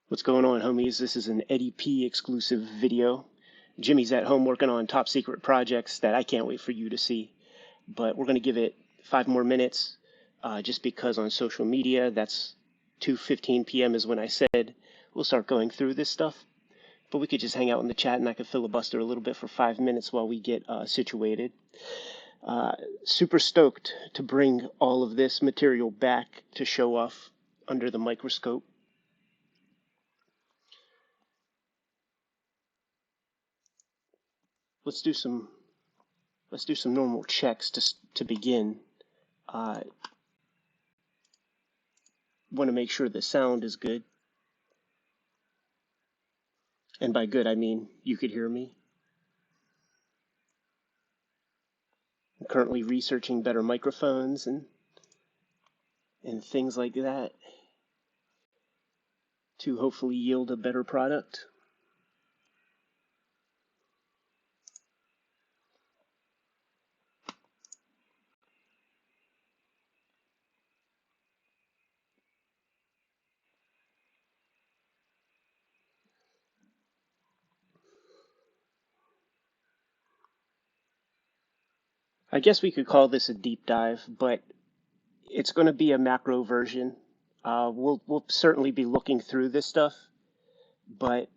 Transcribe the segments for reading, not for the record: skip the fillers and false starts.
What's going on, homies? This is an Eddie P exclusive video. Jimmy's at home working on top secret projects that I can't wait for you to see. But we're going to give it 5 more minutes just because on social media, that's 2:15 p.m. is when I said we'll start going through this stuff. But we could just hang out in the chat and I could filibuster a little bit for 5 minutes while we get situated. Super stoked to bring all of this material back to show off under the microscope. Let's do some normal checks to begin. Want to make sure the sound is good. And by good, I mean you could hear me. I'm currently researching better microphones and things like that to hopefully yield a better product. I guess we could call this a deep dive, but it's going to be a macro version. We'll certainly be looking through this stuff, but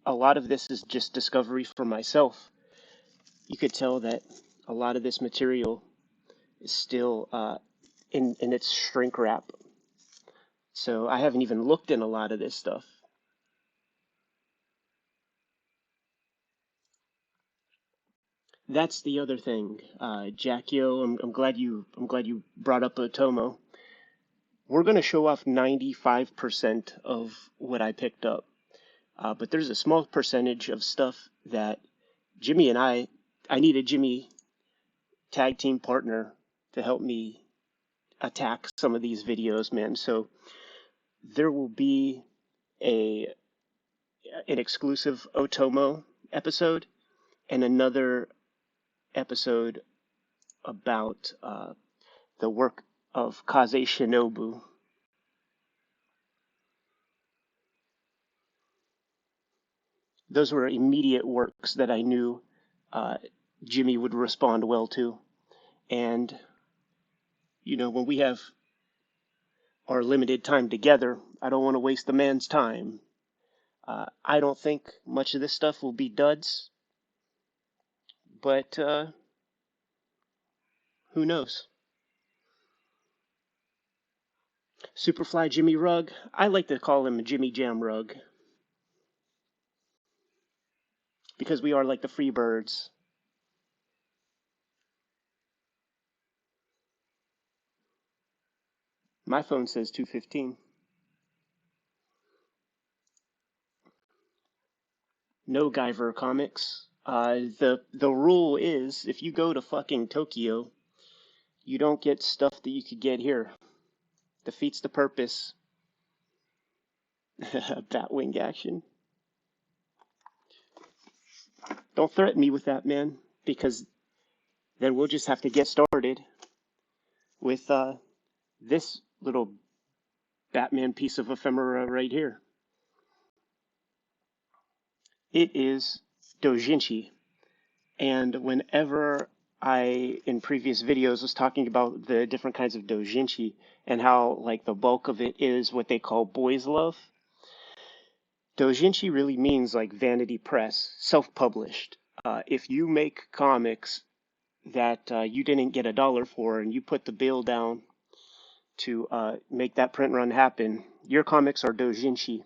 a lot of this is just discovery for myself. You could tell that a lot of this material is still in its shrink wrap. So I haven't even looked in a lot of this stuff. That's the other thing, Jackio. I'm glad you brought up Otomo. We're going to show off 95% of what I picked up, but there's a small percentage of stuff that Jimmy and I need a Jimmy tag team partner to help me attack some of these videos, man. So there will be an exclusive Otomo episode and another episode about the work of Kaze Shinobu. Those were immediate works that I knew Jimmy would respond well to. And, you know, when we have our limited time together, I don't want to waste the man's time. I don't think much of this stuff will be duds, but who knows? Superfly Jimmy Rugg, I like to call him Jimmy Jam Rugg, because we are like the free birds. My phone says 2:15. No Guyver comics. The rule is if you go to fucking Tokyo, you don't get stuff that you could get here. Defeats the purpose. Batwing action. Don't threaten me with that, man, because then we'll just have to get started with this little Batman piece of ephemera right here. It is doujinshi, and whenever I, in previous videos, was talking about the different kinds of doujinshi and how, like, the bulk of it is what they call boys' love, doujinshi really means, like, vanity press, self-published. If you make comics that you didn't get $1 for and you put the bill down to make that print run happen, your comics are doujinshi.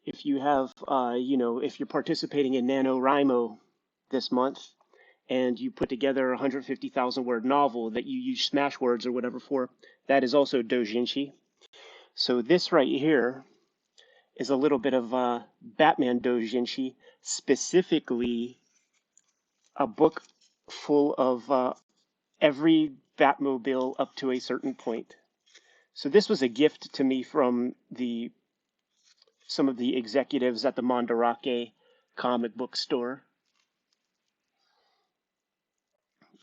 If you have, if you're participating in NaNoWriMo this month and you put together a 150,000 word novel that you use Smashwords or whatever for, that is also doujinshi. So this right here is a little bit of Batman doujinshi, specifically a book full of every Batmobile up to a certain point. So this was a gift to me from some of the executives at the Mandarake comic book store.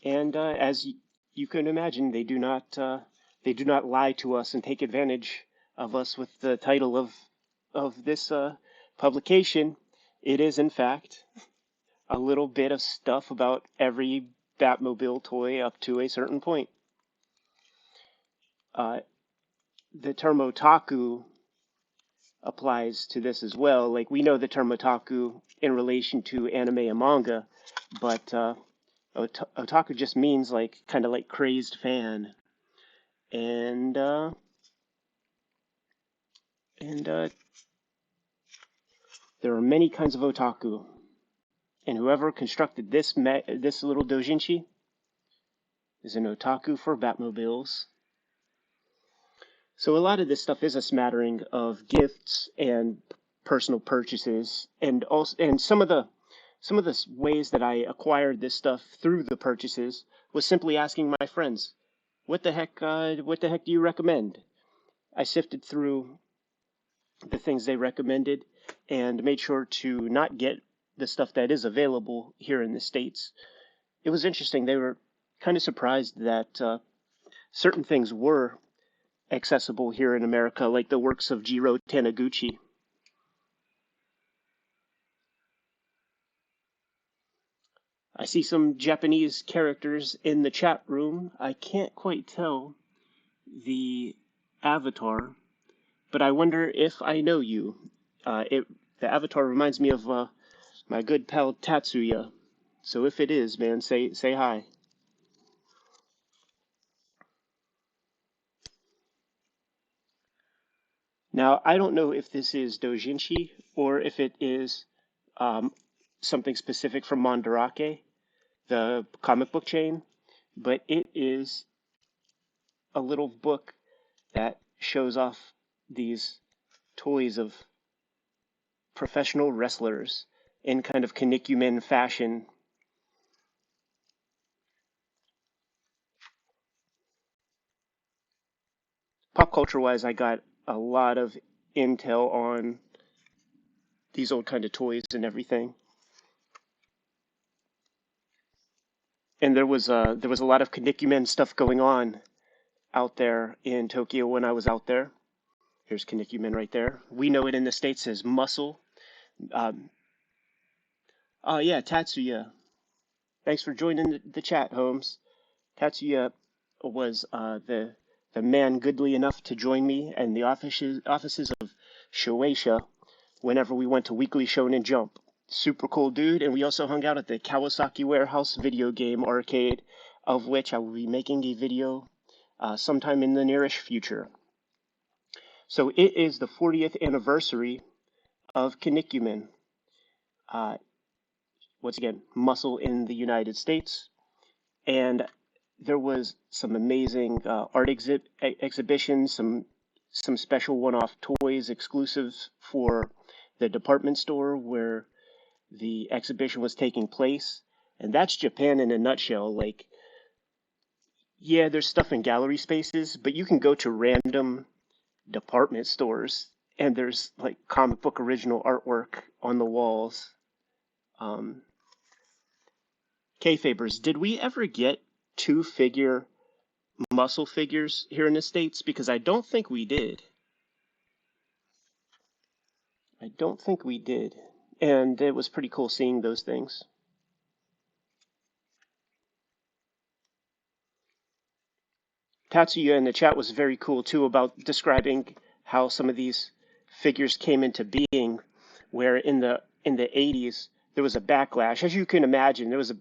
And as you can imagine, they do not lie to us and take advantage of us with the title of this publication. It is, in fact, a little bit of stuff about every Batmobile toy up to a certain point. The term otaku applies to this as well. Like, we know the term otaku in relation to anime and manga, but otaku just means like kind of like crazed fan. And there are many kinds of otaku, and whoever constructed this little doujinshi is an otaku for Batmobiles. So a lot of this stuff is a smattering of gifts and personal purchases, and some of the ways that I acquired this stuff through the purchases was simply asking my friends, what the heck do you recommend? I sifted through the things they recommended and made sure to not get the stuff that is available here in the States. It was interesting. They were kind of surprised that certain things were accessible here in America, like the works of Jiro Taniguchi. I see some Japanese characters in the chat room. I can't quite tell the avatar, but I wonder if I know you. The avatar reminds me of my good pal Tatsuya. So if it is, man, say hi. Now, I don't know if this is doujinshi or if it is something specific from Mandarake, the comic book chain, but it is a little book that shows off these toys of professional wrestlers in kind of Kinnikuman fashion. Pop culture wise, I got a lot of intel on these old kind of toys and everything. And there was a lot of Kinnikuman stuff going on out there in Tokyo when I was out there. Here's Kinnikuman right there. We know it in the States as Muscle. Oh yeah, Tatsuya. Thanks for joining the chat, Holmes. Tatsuya was the man goodly enough to join me in the offices of Shueisha whenever we went to Weekly Shonen Jump. Super cool dude, and we also hung out at the Kawasaki Warehouse video game arcade, of which I will be making a video sometime in the nearish future. So it is the 40th anniversary of Kinnikuman. Once again, Muscle in the United States. And there was some amazing art exhibitions, some special one-off toys exclusives for the department store where the exhibition was taking place. And that's Japan in a nutshell. Like, yeah, there's stuff in gallery spaces, but you can go to random department stores and there's like comic book original artwork on the walls. Kayfabers, did we ever get 2-figure Muscle figures here in the States? Because I don't think we did. I don't think we did. And it was pretty cool seeing those things. Tatsuya in the chat was very cool too about describing how some of these figures came into being, where in the 80s there was a backlash. As you can imagine, there's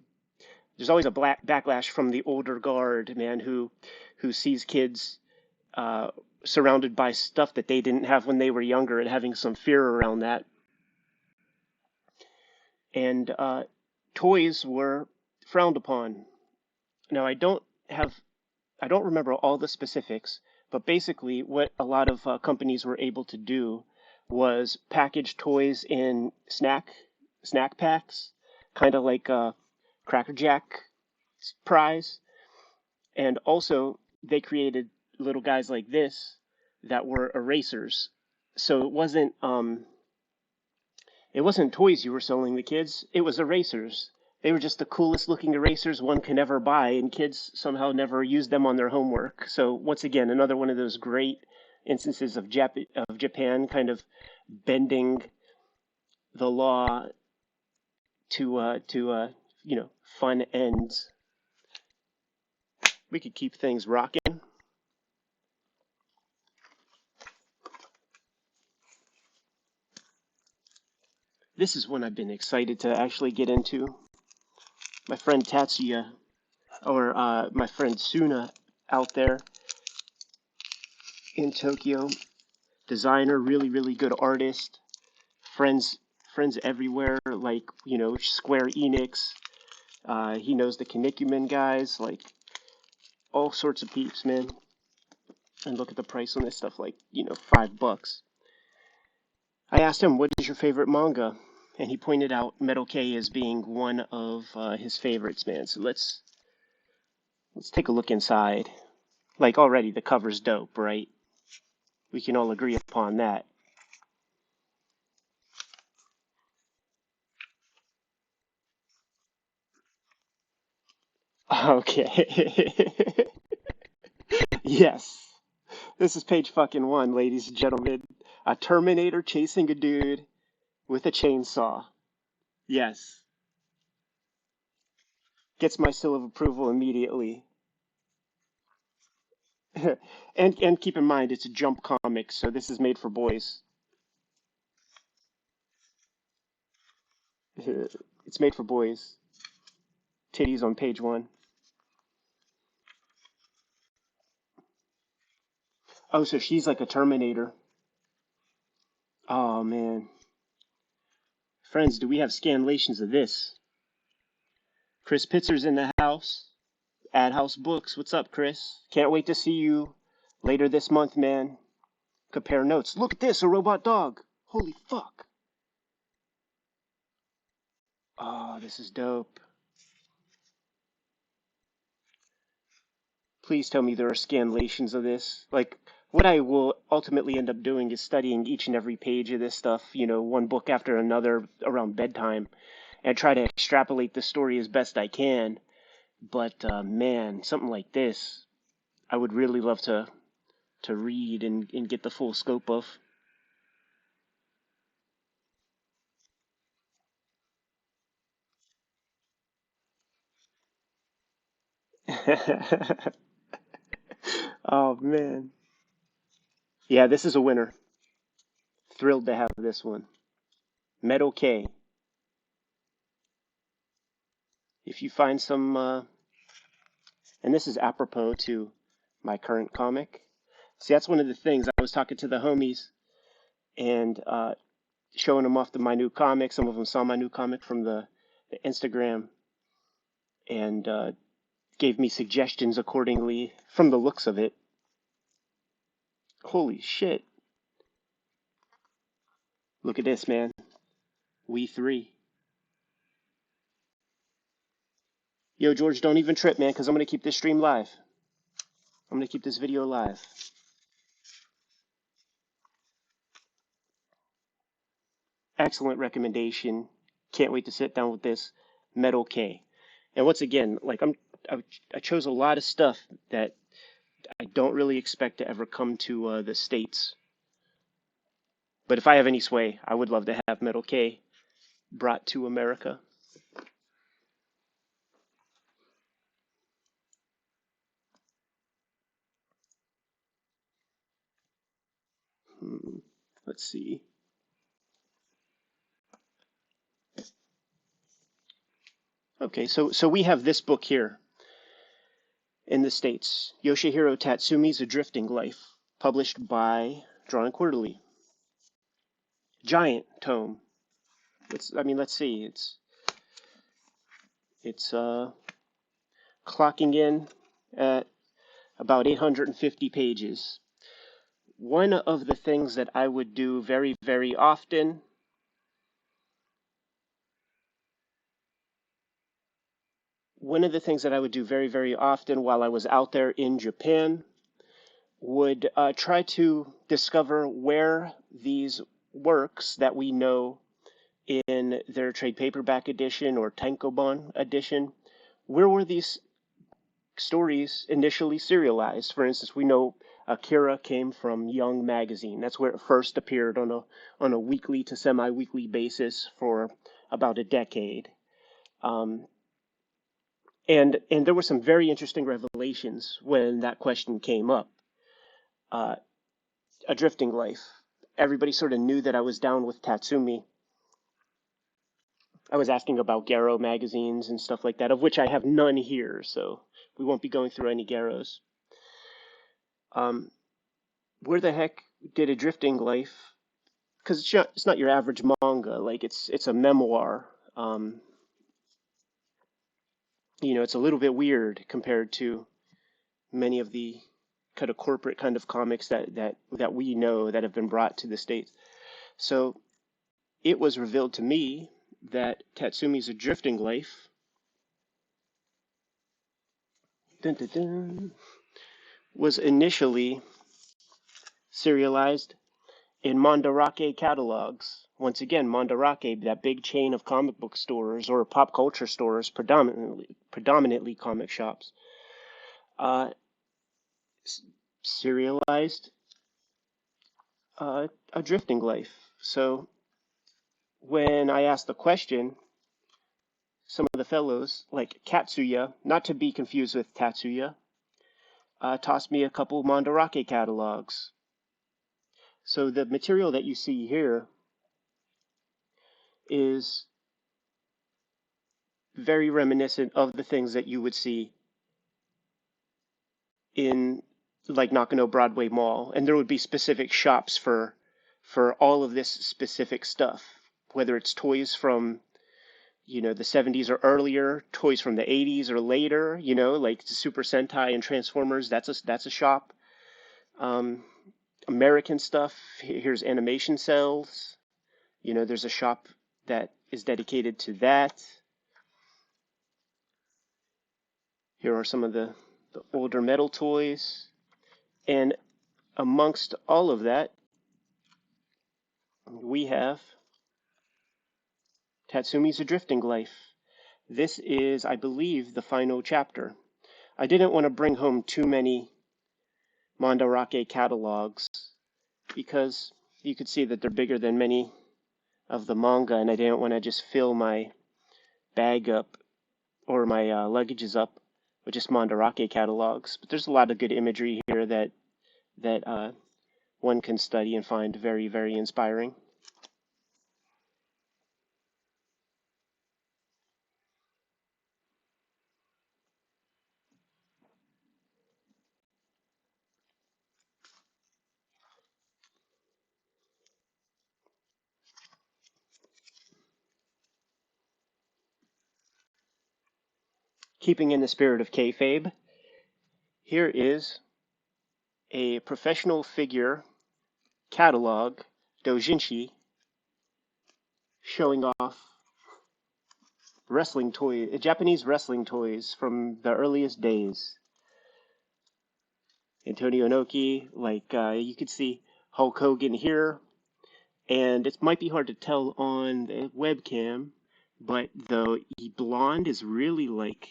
always a backlash from the older guard, man, who sees kids surrounded by stuff that they didn't have when they were younger and having some fear around that. And toys were frowned upon. Now, I don't remember all the specifics, but basically what a lot of companies were able to do was package toys in snack packs, kind of like Cracker Jack prize. And also they created little guys like this that were erasers. So it wasn't toys you were selling the kids, it was erasers. They were just the coolest looking erasers one can ever buy, and kids somehow never used them on their homework. So once again, another one of those great instances of Japan kind of bending the law to fun ends. We could keep things rocking. This is one I've been excited to actually get into. My friend Tatsuya, or my friend Suna out there in Tokyo, designer, really, really good artist, friends everywhere, like, Square Enix. He knows the Kinnikuman guys, like, all sorts of peeps, man. And look at the price on this stuff, like, $5. I asked him, what is your favorite manga? And he pointed out Metal K as being one of his favorites, man. So let's take a look inside. Like, already the cover's dope, right? We can all agree upon that. Okay. Yes. This is page fucking 1, ladies and gentlemen. A Terminator chasing a dude with a chainsaw. Yes. Gets my seal of approval immediately. and keep in mind, it's a Jump comic, so this is made for boys. It's made for boys. Titties on page 1. Oh, so she's like a Terminator. Oh, man. Friends, do we have scanlations of this? Chris Pitzer's in the house. Ad House Books. What's up, Chris? Can't wait to see you later this month, man. Compare notes. Look at this, a robot dog. Holy fuck. Oh, this is dope. Please tell me there are scanlations of this. Like, what I will ultimately end up doing is studying each and every page of this stuff, one book after another around bedtime, and try to extrapolate the story as best I can. But, man, something like this, I would really love to read and get the full scope of. Oh, man. Yeah, this is a winner. Thrilled to have this one. Metal K. If you find some, and this is apropos to my current comic. See, that's one of the things. I was talking to the homies and showing them off my new comic. Some of them saw my new comic from the Instagram and gave me suggestions accordingly from the looks of it. Holy shit. Look at this, man. We 3. Yo, George, don't even trip, man, because I'm going to keep this stream live. I'm going to keep this video live. Excellent recommendation. Can't wait to sit down with this. Metal K. And once again, like I chose a lot of stuff that I don't really expect to ever come to the States. But if I have any sway, I would love to have Metal K brought to America. Let's see. Okay, so we have this book here in the States. Yoshihiro Tatsumi's A Drifting Life, published by Drawing Quarterly. Giant tome. Let's see. It's clocking in at about 850 pages. One of the things that I would do very, very often while I was out there in Japan would try to discover where these works that we know in their trade paperback edition or tankobon edition, where were these stories initially serialized? For instance, we know Akira came from Young magazine. That's where it first appeared on a weekly to semi-weekly basis for about a decade. Um, and there were some very interesting revelations when that question came up. Uh, a drifting life. Everybody sort of knew that I was down with Tatsumi. I was asking about Garo magazines and stuff like that, of which I have none here, so we won't be going through any Garos. Um, where the heck did a drifting life? Because it's not your average manga. Like it's a memoir. It's a little bit weird compared to many of the kind of corporate kind of comics that we know that have been brought to the States. So it was revealed to me that Tatsumi's A Drifting Life dun, dun, dun, was initially serialized in Mandarake catalogs. Once again, Mandarake, that big chain of comic book stores or pop culture stores, predominantly comic shops, uh, serialized A Drifting Life. So when I asked the question, some of the fellows, like Katsuya, not to be confused with Tatsuya, tossed me a couple Mandarake catalogs. So the material that you see here is very reminiscent of the things that you would see in like Nakano Broadway Mall, and there would be specific shops for all of this specific stuff, whether it's toys from the 70s or earlier, toys from the 80s or later, like Super Sentai and Transformers. That's a shop. Um, American stuff. Here's animation cells. There's a shop that is dedicated to that. Here are some of the older metal toys. And amongst all of that, we have Tatsumi's A Drifting Life. This is, I believe, the final chapter. I didn't want to bring home too many Mandarake catalogs because you could see that they're bigger than many of the manga, and I didn't want to just fill my bag up or my luggages up with just Mandarake catalogs. But there's a lot of good imagery here that one can study and find very, very inspiring. Keeping in the spirit of kayfabe, here is a professional figure catalog, doujinshi, showing off Japanese wrestling toys from the earliest days. Antonio Inoki, like you could see Hulk Hogan here, and it might be hard to tell on the webcam, but the blonde is really like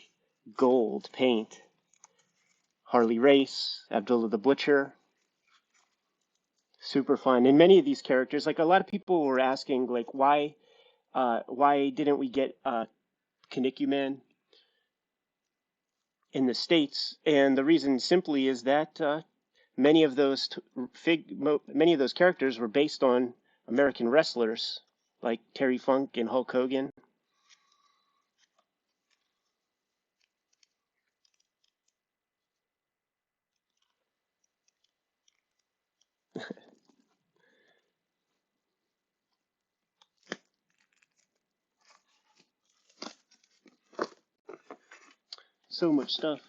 gold paint. Harley Race, Abdullah the Butcher, super fun. And many of these characters, like a lot of people were asking, like why didn't we get Kinnikuman in the States? And the reason simply is that many of those characters were based on American wrestlers like Terry Funk and Hulk Hogan. So much stuff.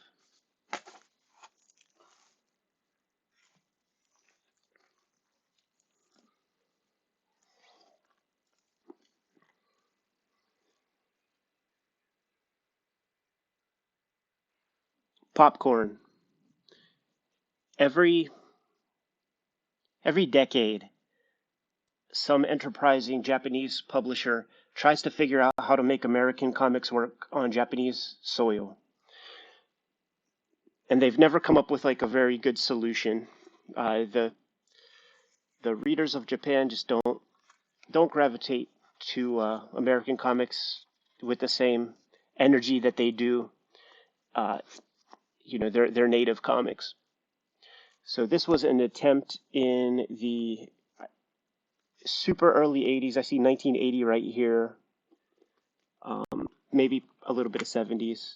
Popcorn. Every decade, some enterprising Japanese publisher tries to figure out how to make American comics work on Japanese soil. And they've never come up with like a very good solution. The readers of Japan just don't gravitate to American comics with the same energy that they do, uh, their native comics. So this was an attempt in the super early 80s. I see 1980 right here, maybe a little bit of 70s.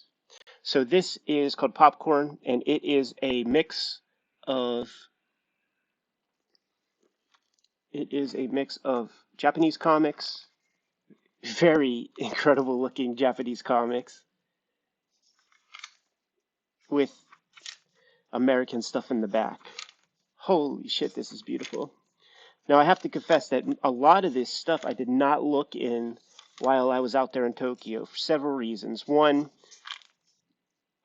So this is called Popcorn, and it is a mix of Japanese comics, very incredible looking Japanese comics, with American stuff in the back. Holy shit, this is beautiful. Now, I have to confess that a lot of this stuff I did not look in while I was out there in Tokyo for several reasons. One,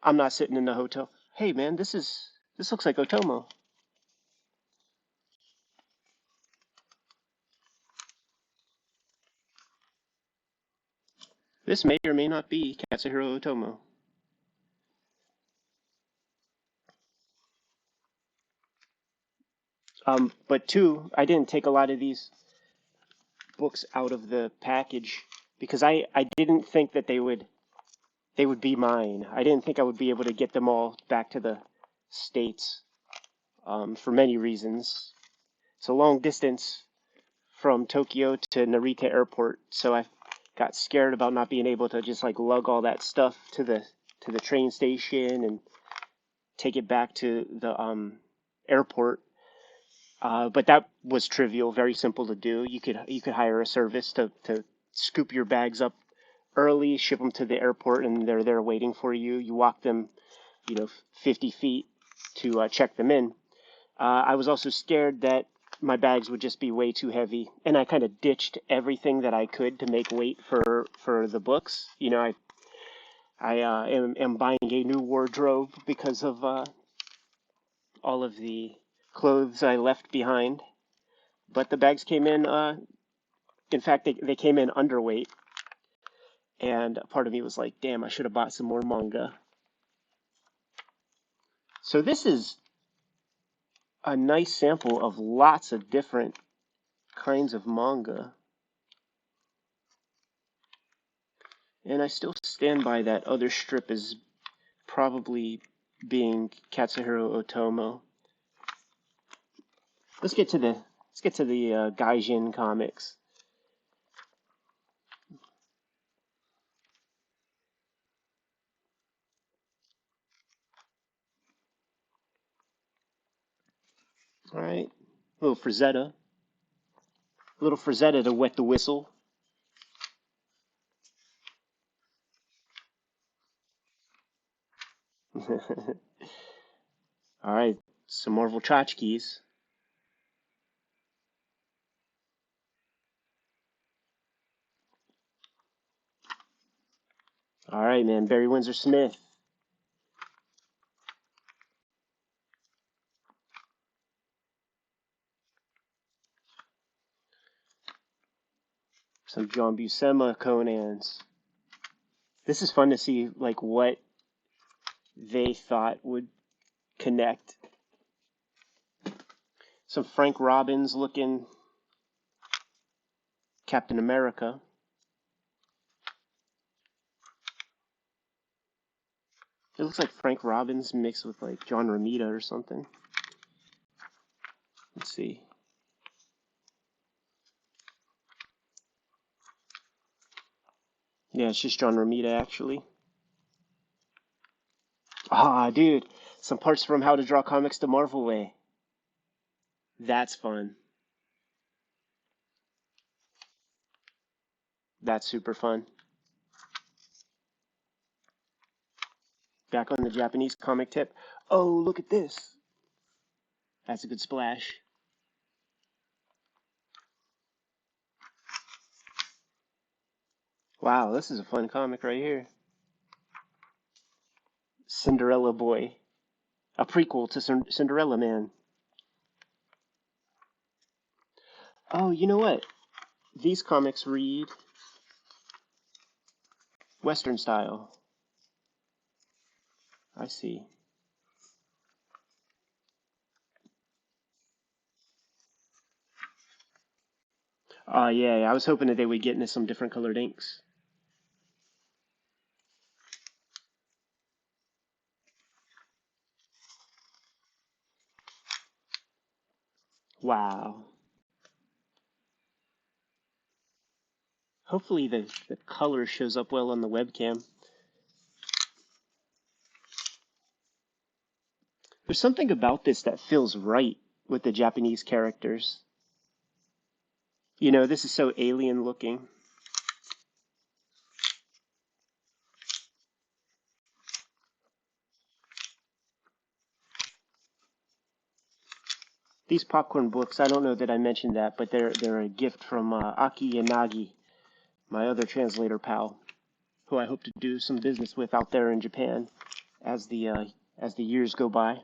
I'm not sitting in the hotel. Hey, man, this looks like Otomo. This may or may not be Katsuhiro Otomo. But two, I didn't take a lot of these books out of the package because I didn't think that they would be mine. I didn't think I would be able to get them all back to the States, for many reasons. It's a long distance from Tokyo to Narita Airport, so I got scared about not being able to just like lug all that stuff to the train station and take it back to the airport. But that was trivial, very simple to do. You could hire a service to scoop your bags up early, ship them to the airport, and they're there waiting for you. You walk them, 50 feet to check them in. I was also scared that my bags would just be way too heavy, and I kind of ditched everything that I could to make weight for the books. I am buying a new wardrobe because of all of the clothes I left behind. But the bags came in fact, they came in underweight. And part of me was like, damn, I should have bought some more manga. So this is a nice sample of lots of different kinds of manga. And I still stand by that other strip as probably being Katsuhiro Otomo. Let's get to the Gaijin comics. All right, little Frazetta to wet the whistle. All right, some Marvel tchotchkes. All right, man, Barry Windsor Smith. Some John Buscema Conans. This is fun to see, like, what they thought would connect. Some Frank Robbins looking Captain America. It looks like Frank Robbins mixed with like John Romita or something. Let's see. Yeah, it's just John Romita actually. Ah, dude, some parts from How to Draw Comics the Marvel Way. That's fun. That's super fun. Back on the Japanese comic tip. Oh, look at this. That's a good splash. Wow, this is a fun comic right here. Cinderella Boy. A prequel to Cinderella Man. Oh, you know what? These comics read Western style. I see. Yeah, I was hoping that they would get into some different colored inks. Wow. Hopefully the color shows up well on the webcam. There's something about this that feels right with the Japanese characters. You know, this is so alien looking. These popcorn books, I don't know that I mentioned that, but they're a gift from Aki Yanagi, my other translator pal, who I hope to do some business with out there in Japan as the years go by.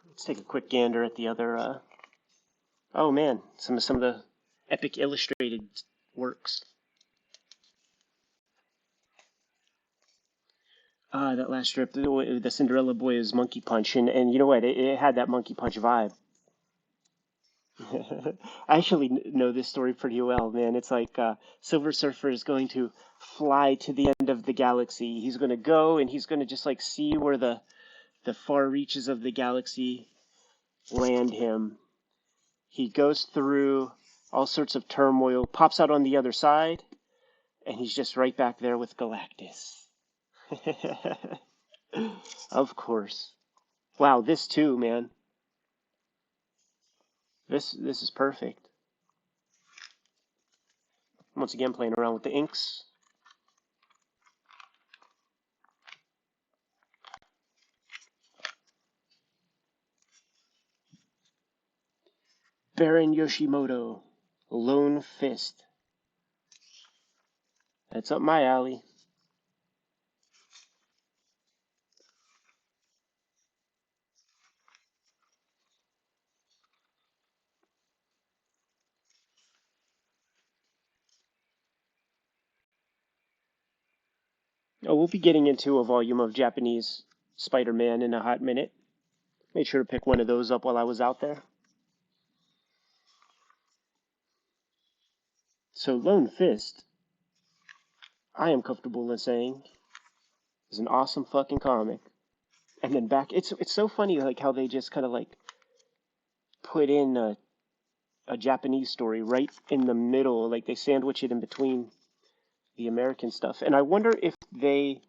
Let's take a quick gander at the other. Oh man, some of the epic illustrated works. That last strip, the Cinderella Boy is Monkey Punch, and you know what? It had that Monkey Punch vibe. I actually know this story pretty well, man. It's like Silver Surfer is going to fly to the end of the galaxy. He's going to go and he's going to just like see where the far reaches of the galaxy land him. He goes through all sorts of turmoil, pops out on the other side, and he's just right back there with Galactus. Of course. Wow, this too, man. This is perfect. Once again, playing around with the inks. Baron Yoshimoto, Lone Fist. That's up my alley. Oh, we'll be getting into a volume of Japanese Spider-Man in a hot minute. Made sure to pick one of those up while I was out there. So Lone Fist, I am comfortable in saying, is an awesome fucking comic. And then back, it's so funny like how they just kind of like put in a Japanese story right in the middle, like they sandwich it in between the American stuff. And I wonder if they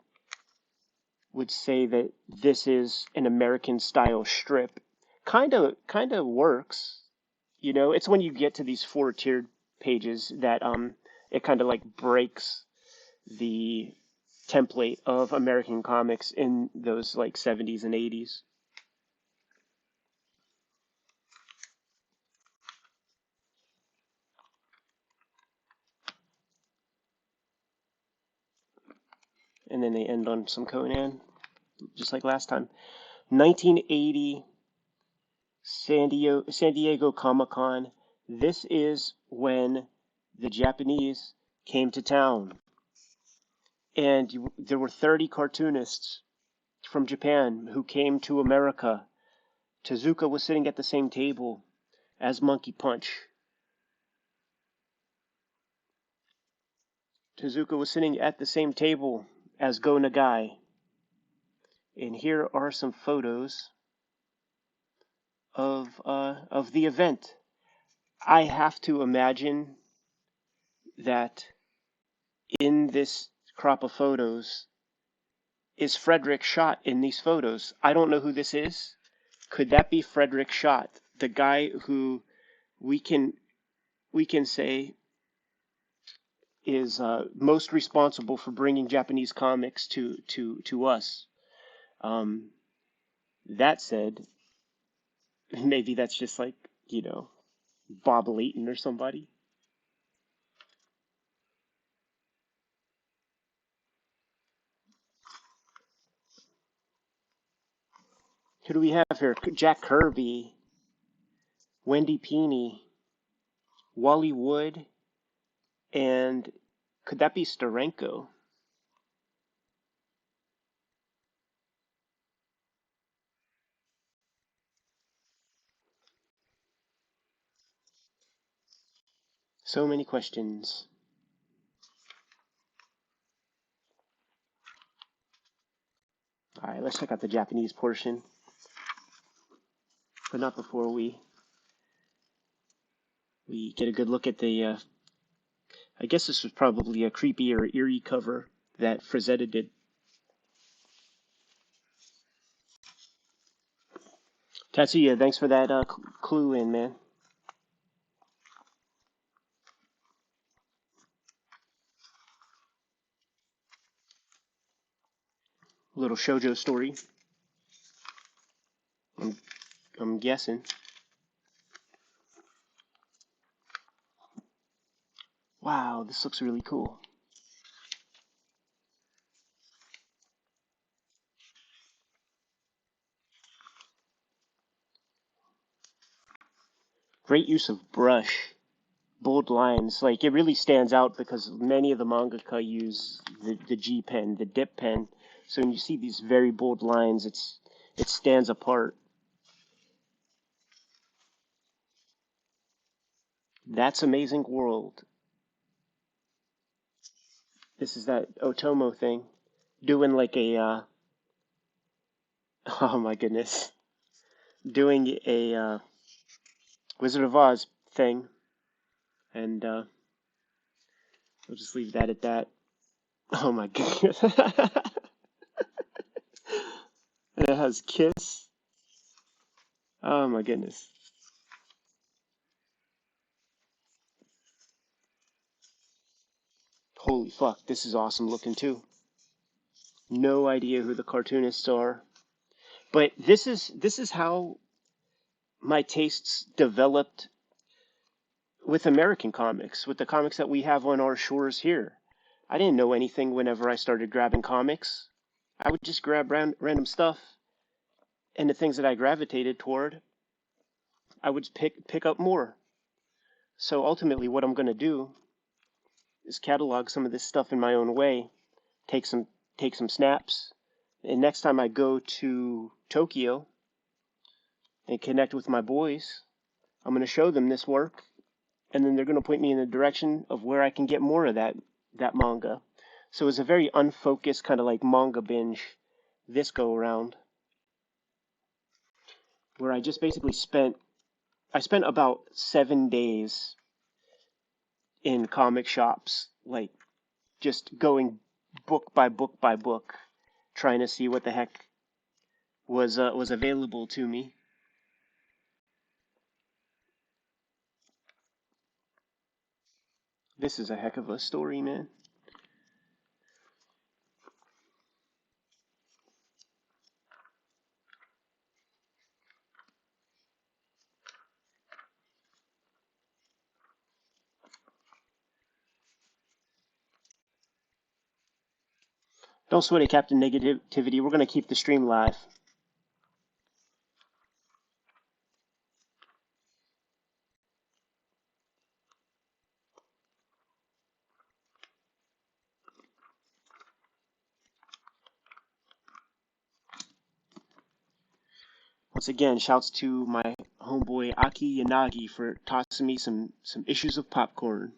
would say that this is an American style strip. Kind of works. You know, it's when you get to these four tiered pages that it kind of like breaks the template of American comics in those like 70s and 80s. And then they end on some Conan, just like last time. 1980 San Diego Comic-Con. This is when the Japanese came to town. And there were 30 cartoonists from Japan who came to America. Tezuka was sitting at the same table as Monkey Punch. Tezuka was sitting at the same table as Go Nagai. And here are some photos of the event. I have to imagine that in this crop of photos is Frederick Schott in these photos. I don't know who this is. Could that be Frederick Schott, the guy who we can say is most responsible for bringing Japanese comics to us? That said, maybe that's just like, you know, Bob Layton or somebody. Who do we have here? Jack Kirby, Wendy Peeney, Wally Wood, and could that be Steranko? So many questions. Alright, let's check out the Japanese portion. But not before we get a good look at the, I guess this was probably a creepy or eerie cover that Frazetta did. Tatsuya, thanks for that clue in, man. Little shoujo story. I'm guessing. Wow, this looks really cool. Great use of brush, bold lines. Like, it really stands out because many of the mangaka use the G pen, the dip pen. So when you see these very bold lines, it stands apart. That's Amazing World. This is that Otomo thing. Doing like a, oh my goodness. Doing a Wizard of Oz thing. And we'll just leave that at that. Oh my goodness. And it has Kiss. Oh my goodness. Holy fuck, this is awesome looking too. No idea who the cartoonists are. But this is how my tastes developed with American comics, with the comics that we have on our shores here. I didn't know anything whenever I started grabbing comics. I would just grab random stuff, and the things that I gravitated toward, I would pick up more. So ultimately, what I'm going to do is catalog some of this stuff in my own way, take some snaps, and next time I go to Tokyo and connect with my boys, I'm going to show them this work, and then they're going to point me in the direction of where I can get more of that manga. So it's a very unfocused kind of like manga binge this go around, where I just basically spent about 7 days in comic shops, like just going book by book by book, trying to see what the heck was available to me. This is a heck of a story, man. Don't sweat it, Captain Negativity. We're going to keep the stream live. Once again, shouts to my homeboy Aki Yanagi for tossing me some issues of popcorn.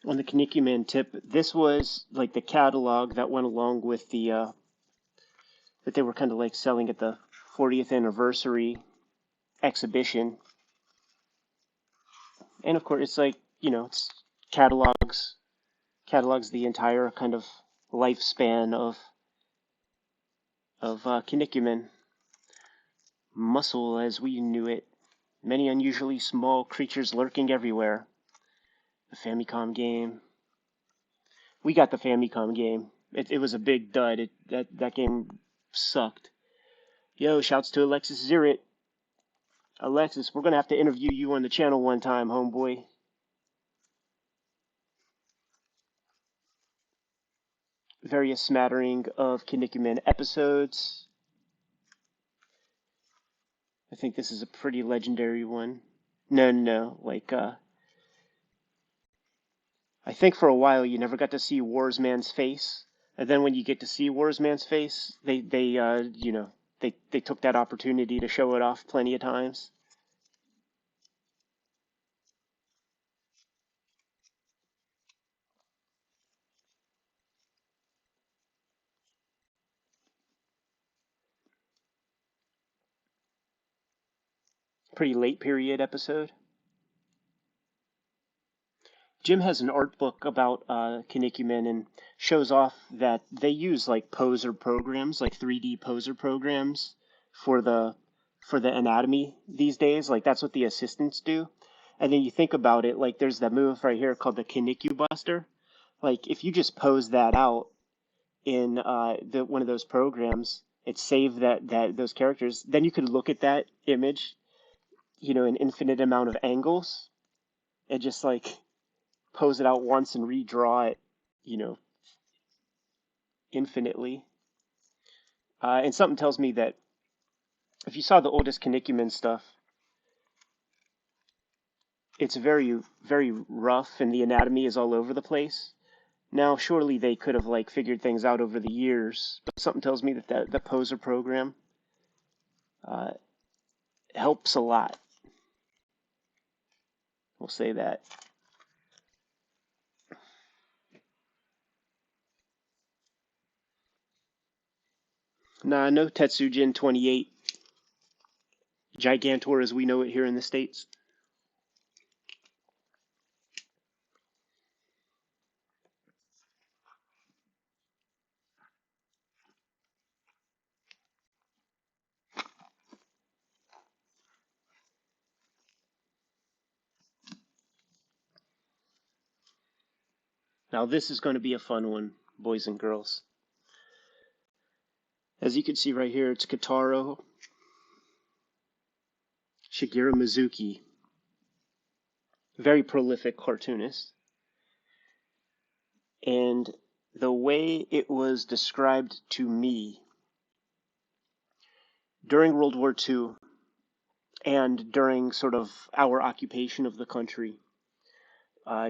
On the Kinnikuman tip, this was like the catalog that went along with the that they were kind of like selling at the 40th anniversary exhibition. And of course, it's like, it's catalogs the entire kind of lifespan of Kinnikuman. Muscle as we knew it. Many unusually small creatures lurking everywhere. The Famicom game. We got the Famicom game. It was a big dud. That game sucked. Yo, shouts to Alexis Zirit. Alexis, we're gonna have to interview you on the channel one time, homeboy. Various smattering of Kinnikuman episodes. I think this is a pretty legendary one. No, no, no. I think for a while you never got to see Warsman's face, and then when you get to see Warsman's face, they took that opportunity to show it off plenty of times. Pretty late period episode. Jim has an art book about Kinnikuman and shows off that they use like poser programs, like 3D poser programs for the anatomy these days. Like that's what the assistants do. And then you think about it, like there's that move right here called the Kinniku Buster. Like if you just pose that out in the one of those programs, it saved that those characters. Then you could look at that image, an infinite amount of angles, and just like pose it out once and redraw it, you know, infinitely. And something tells me that if you saw the oldest Kinnikuman stuff, it's very, very rough and the anatomy is all over the place. Now, surely they could have like figured things out over the years, but something tells me that the poser program uh, helps a lot. We'll say that. Nah, no Tetsujin 28. Gigantor as we know it here in the States. Now this is going to be a fun one, boys and girls. As you can see right here, it's Kitaro Shigeru Mizuki, very prolific cartoonist. And the way it was described to me during World War II and during sort of our occupation of the country,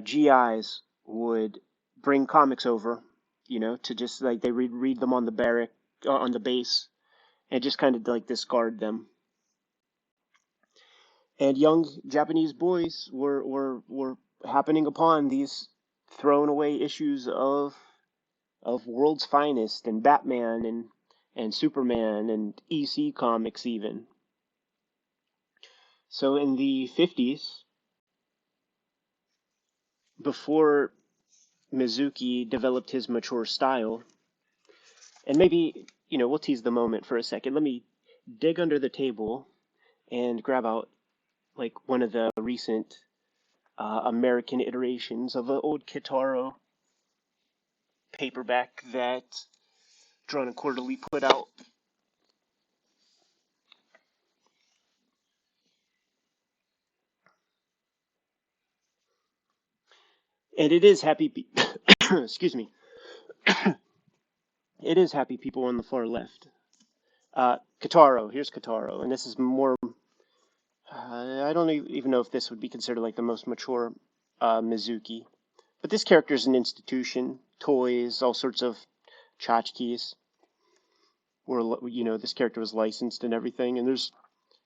GIs would bring comics over, to just like they read them on the barrack, on the base, and just kind of like discard them. And young Japanese boys were happening upon these thrown away issues of World's Finest and Batman and Superman and EC comics even. So in the 50s, before Mizuki developed his mature style, and maybe, we'll tease the moment for a second. Let me dig under the table and grab out like one of the recent American iterations of an old Kitaro paperback that Drawn and Quarterly put out. And it is happy, excuse me, it is happy people on the far left. Kitaro, here's Kitaro, and this is more, I don't even know if this would be considered like the most mature Mizuki. But this character is an institution, toys, all sorts of tchotchkes, where, this character was licensed and everything, and there's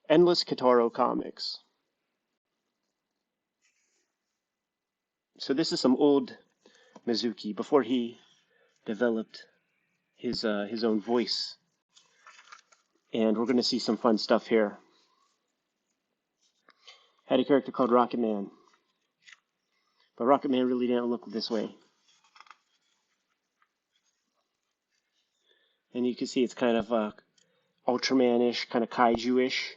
endless Kitaro comics. So this is some old Mizuki before he developed his own voice. And we're going to see some fun stuff here. Had a character called Rocket Man. But Rocket Man really didn't look this way. And you can see it's kind of Ultraman-ish, kind of kaiju-ish.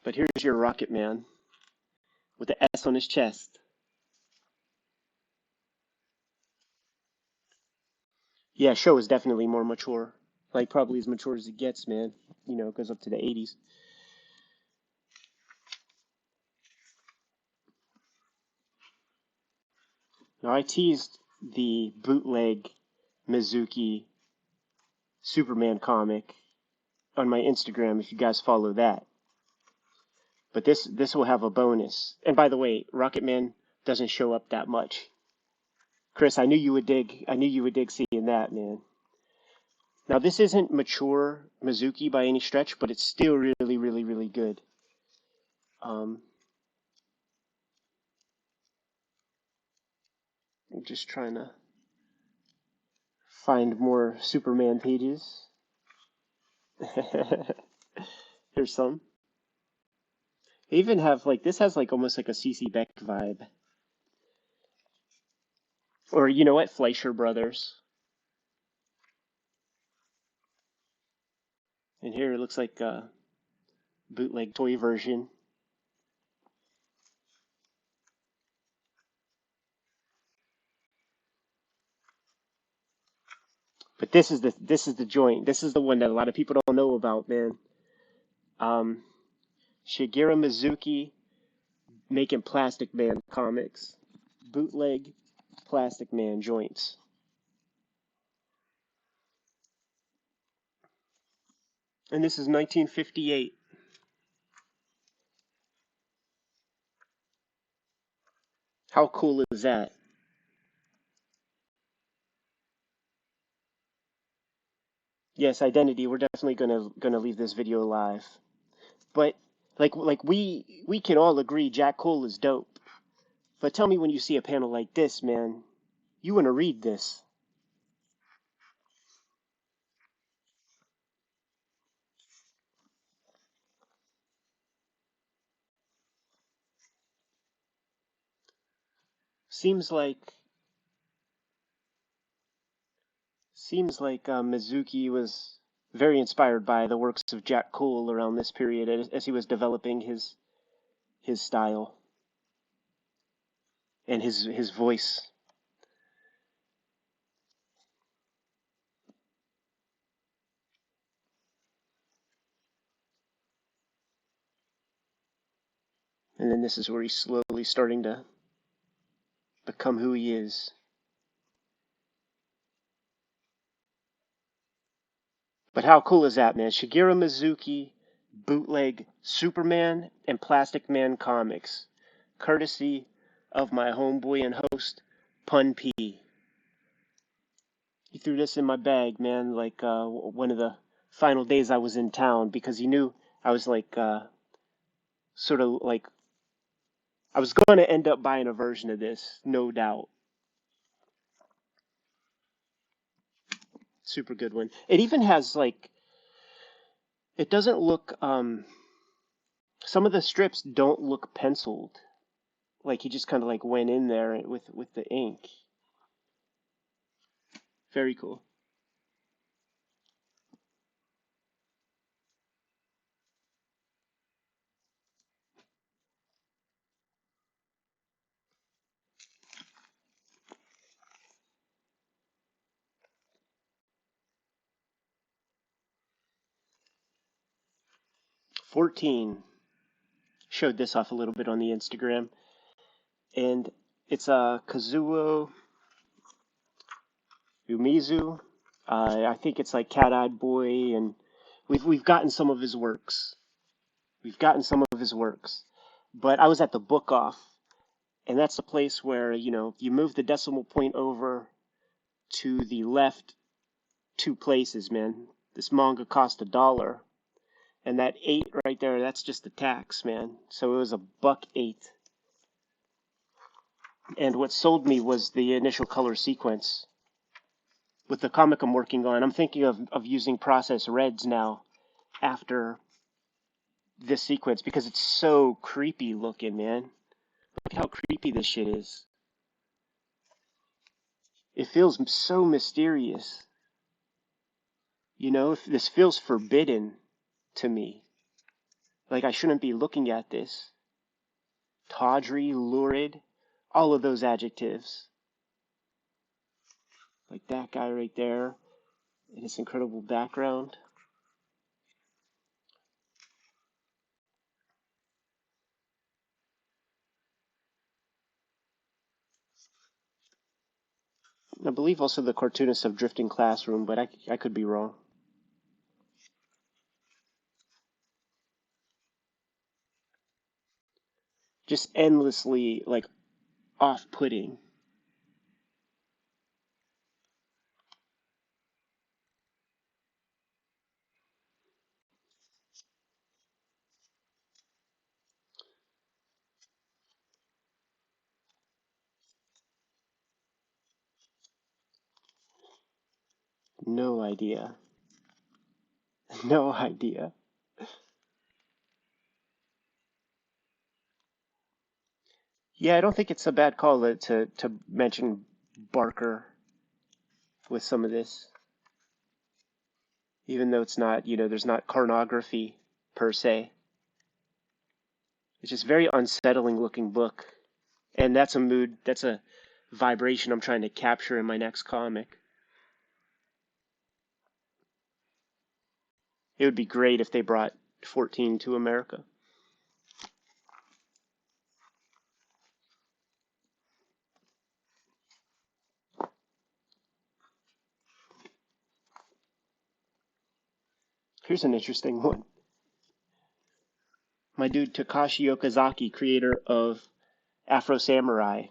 But here's your Rocket Man with the S on his chest. Yeah, show is definitely more mature. Like, probably as mature as it gets, man. It goes up to the 80s. Now, I teased the bootleg Mizuki Superman comic on my Instagram if you guys follow that. But this will have a bonus. And by the way, Rocketman doesn't show up that much. Chris, I knew you would dig. I knew you would dig seeing that, man. Now this isn't mature Mizuki by any stretch, but it's still really, really, really good. I'm just trying to find more Superman pages. Here's some. They even have like this has like almost like a CC Beck vibe. Or you know what, Fleischer Brothers. And here it looks like a bootleg toy version. But this is the joint. This is the one that a lot of people don't know about, man. Um, Shigeru Mizuki making Plastic Man comics, bootleg Plastic Man joints. And this is 1958. How cool is that? Yes, Identity. We're definitely gonna leave this video live. But like we can all agree Jack Cole is dope. But tell me when you see a panel like this, man, you want to read this. Seems like Mizuki was very inspired by the works of Jack Cole around this period as he was developing his style and his voice. And then this is where he's slowly starting to become who he is. But how cool is that, man? Shigeru Mizuki, bootleg Superman and Plastic Man comics, courtesy of my homeboy and host, Pun P. He threw this in my bag, man, like one of the final days I was in town because he knew I was like sort of like I was going to end up buying a version of this, no doubt. Super good one. It even has like it doesn't look some of the strips don't look penciled. Like he just kind of like went in there with the ink. Very cool. $14 showed this off a little bit on the Instagram, and it's a Kazuo Umezu. I think it's like Cat-Eyed Boy, and we've gotten some of his works. We've gotten some of his works, but I was at the book off, and that's the place where you move the decimal point over to the left 2 places, man. This manga cost $1, and that 8 right there, that's just the tax, man. So it was $1.08. And what sold me was the initial color sequence. With the comic I'm working on, I'm thinking of using process reds now after this sequence because it's so creepy looking, man. Look how creepy this shit is. It feels so mysterious. This feels forbidden to me. Like I shouldn't be looking at this. Tawdry, lurid, all of those adjectives. Like that guy right there and his incredible background. I believe also the cartoonist of Drifting Classroom, but I could be wrong. just endlessly like off-putting. No idea. No idea. Yeah, I don't think it's a bad call to mention Barker with some of this, even though it's not, there's not pornography per se. It's just very unsettling looking book. And that's a mood, that's a vibration I'm trying to capture in my next comic. It would be great if they brought 14 to America. Here's an interesting one. My dude Takashi Okazaki, creator of Afro Samurai,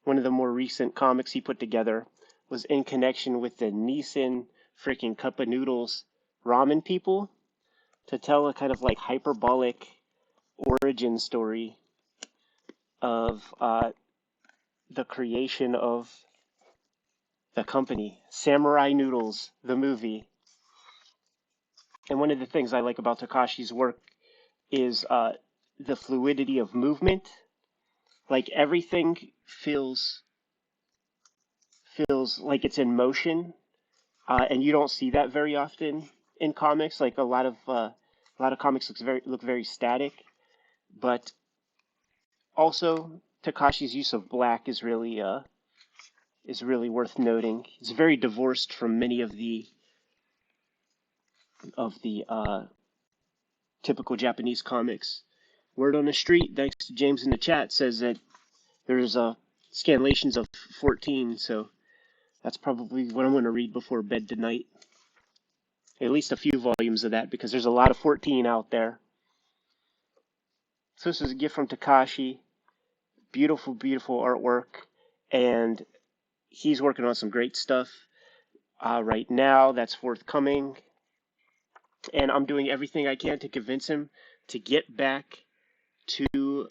one of the more recent comics he put together, was in connection with the Nissan freaking Cup of Noodles ramen people to tell a kind of like hyperbolic origin story of the creation of the company, Samurai Noodles, the movie. And one of the things I like about Takashi's work is the fluidity of movement. Like everything feels like it's in motion, and you don't see that very often in comics. Like a lot of comics look very static, but also Takashi's use of black is really worth noting. It's very divorced from many of the typical Japanese comics. Word on the street, thanks to James in the chat, says that there's scanlations of 14, so that's probably what I'm going to read before bed tonight. At least a few volumes of that, because there's a lot of 14 out there. So this is a gift from Takashi. Beautiful, beautiful artwork, and he's working on some great stuff right now that's forthcoming. And I'm doing everything I can to convince him to get back to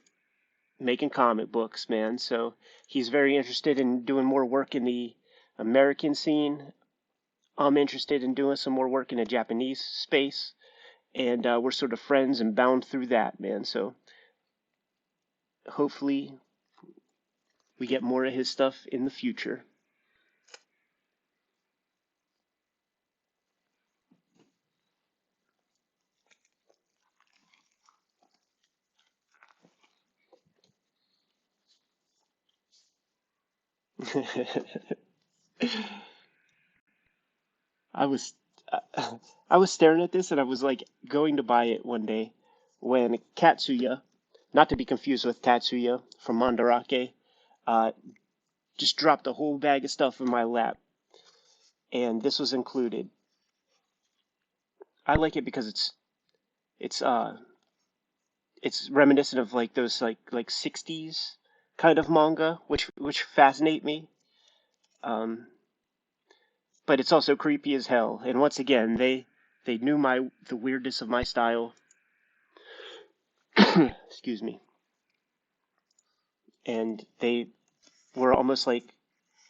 making comic books, man. So he's very interested in doing more work in the American scene. I'm interested in doing some more work in the Japanese space, and we're sort of friends and bound through that, man. So hopefully we get more of his stuff in the future. I was I was staring at this and I was like going to buy it one day when Katsuya, not to be confused with Tatsuya from Mandarake, uh, just dropped a whole bag of stuff in my lap, and this was included. I like it because it's uh it's reminiscent of like those like 60s kind of manga, which fascinate me. Um, but it's also creepy as hell. And once again, they knew the weirdness of my style. Excuse me. And they were almost like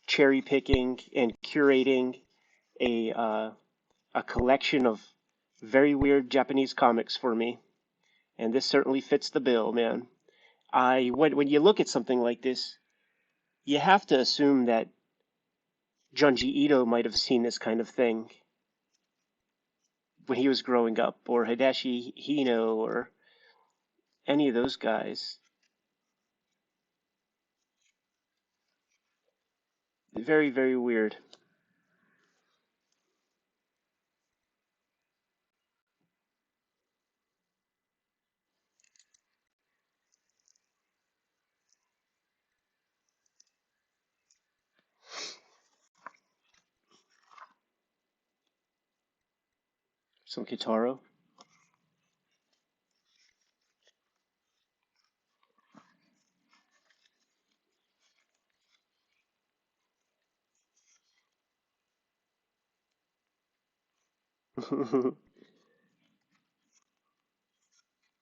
cherry picking and curating a collection of very weird Japanese comics for me. And this certainly fits the bill, man. When you look at something like this, you have to assume that Junji Ito might have seen this kind of thing when he was growing up, or Hideshi Hino, or any of those guys. Very, very weird. Some Kitaro.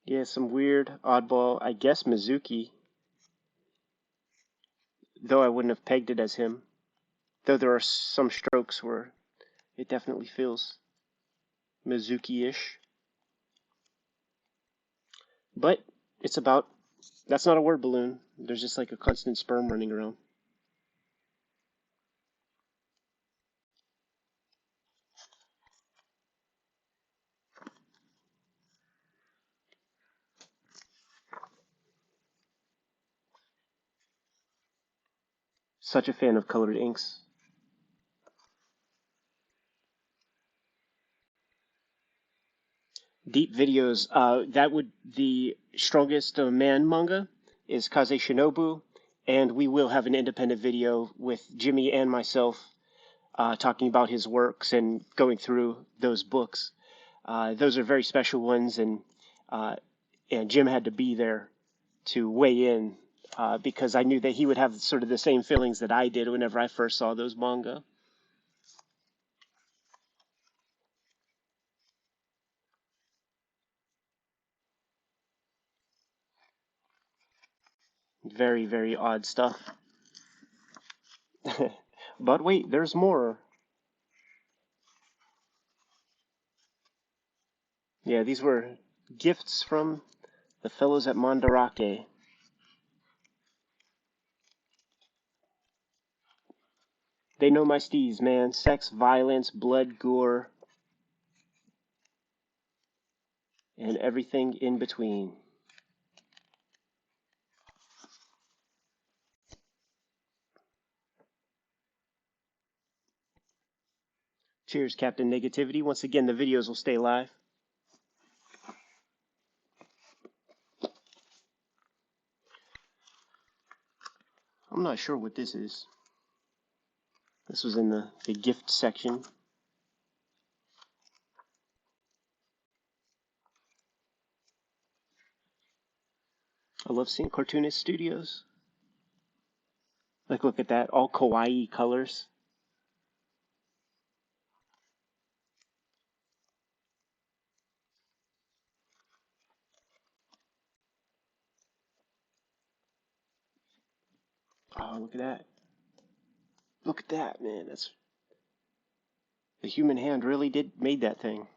Yeah, some weird, oddball, I guess Mizuki, though I wouldn't have pegged it as him. Though there are some strokes where it definitely feels Mizuki-ish. But it's about, that's not a word balloon. There's just like a constant sperm running around. Such a fan of colored inks. Deep videos. The strongest man manga is Kaze Shinobu, and we will have an independent video with Jimmy and myself talking about his works and going through those books. Those are very special ones, uh, and Jim had to be there to weigh in because I knew that he would have sort of the same feelings that I did whenever I first saw those manga. Very, very odd stuff. But wait, there's more. Yeah, these were gifts from the fellows at Mandarake. They know my steez, man. Sex, violence, blood, gore, and everything in between. Cheers, Captain Negativity. Once again, the videos will stay live. I'm not sure what this is. This was in the gift section. I love seeing Cartoonist Studios. Like, look at that. All kawaii colors. Oh, look at that. Look at that, man. That's the human hand really made that thing.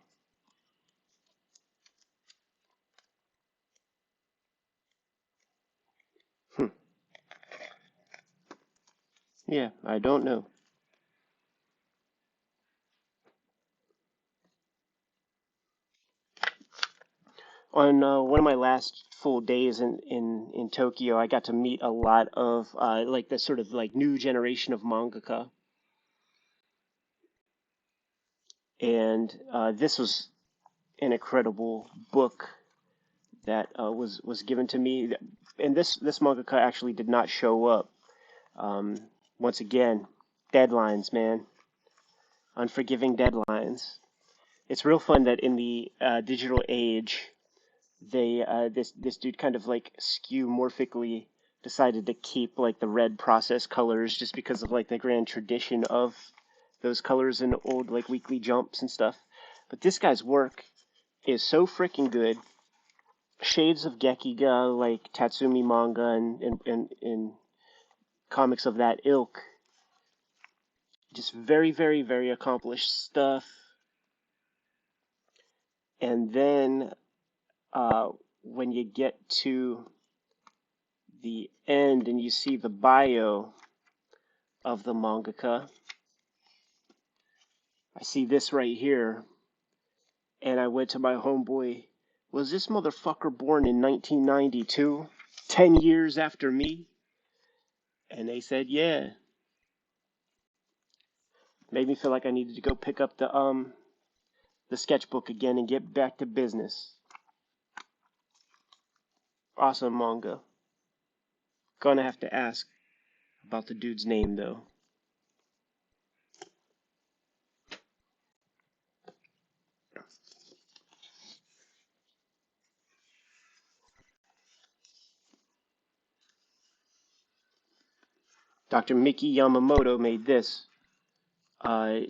Hmm. Yeah, I don't know. On one of my last full days in Tokyo, I got to meet a lot of like the sort of like new generation of mangaka, and this was an incredible book that was given to me. And this mangaka actually did not show up. Um, Once again, deadlines, man, unforgiving deadlines. It's real fun that in the digital age, this dude kind of like skeuomorphically decided to keep like the red process colors just because of like the grand tradition of those colors in old like weekly jumps and stuff. But this guy's work is so freaking good. Shades of Gekiga, like Tatsumi manga and comics of that ilk. Just very, very, very accomplished stuff. And then when you get to the end and you see the bio of the mangaka, I see this right here, and I went to my homeboy. Was this motherfucker born in 1992? 10 years after me? And they said, yeah. Made me feel like I needed to go pick up the sketchbook again and get back to business. Awesome manga. Gonna have to ask about the dude's name though. Dr. Miki Yamamoto made this. Uh,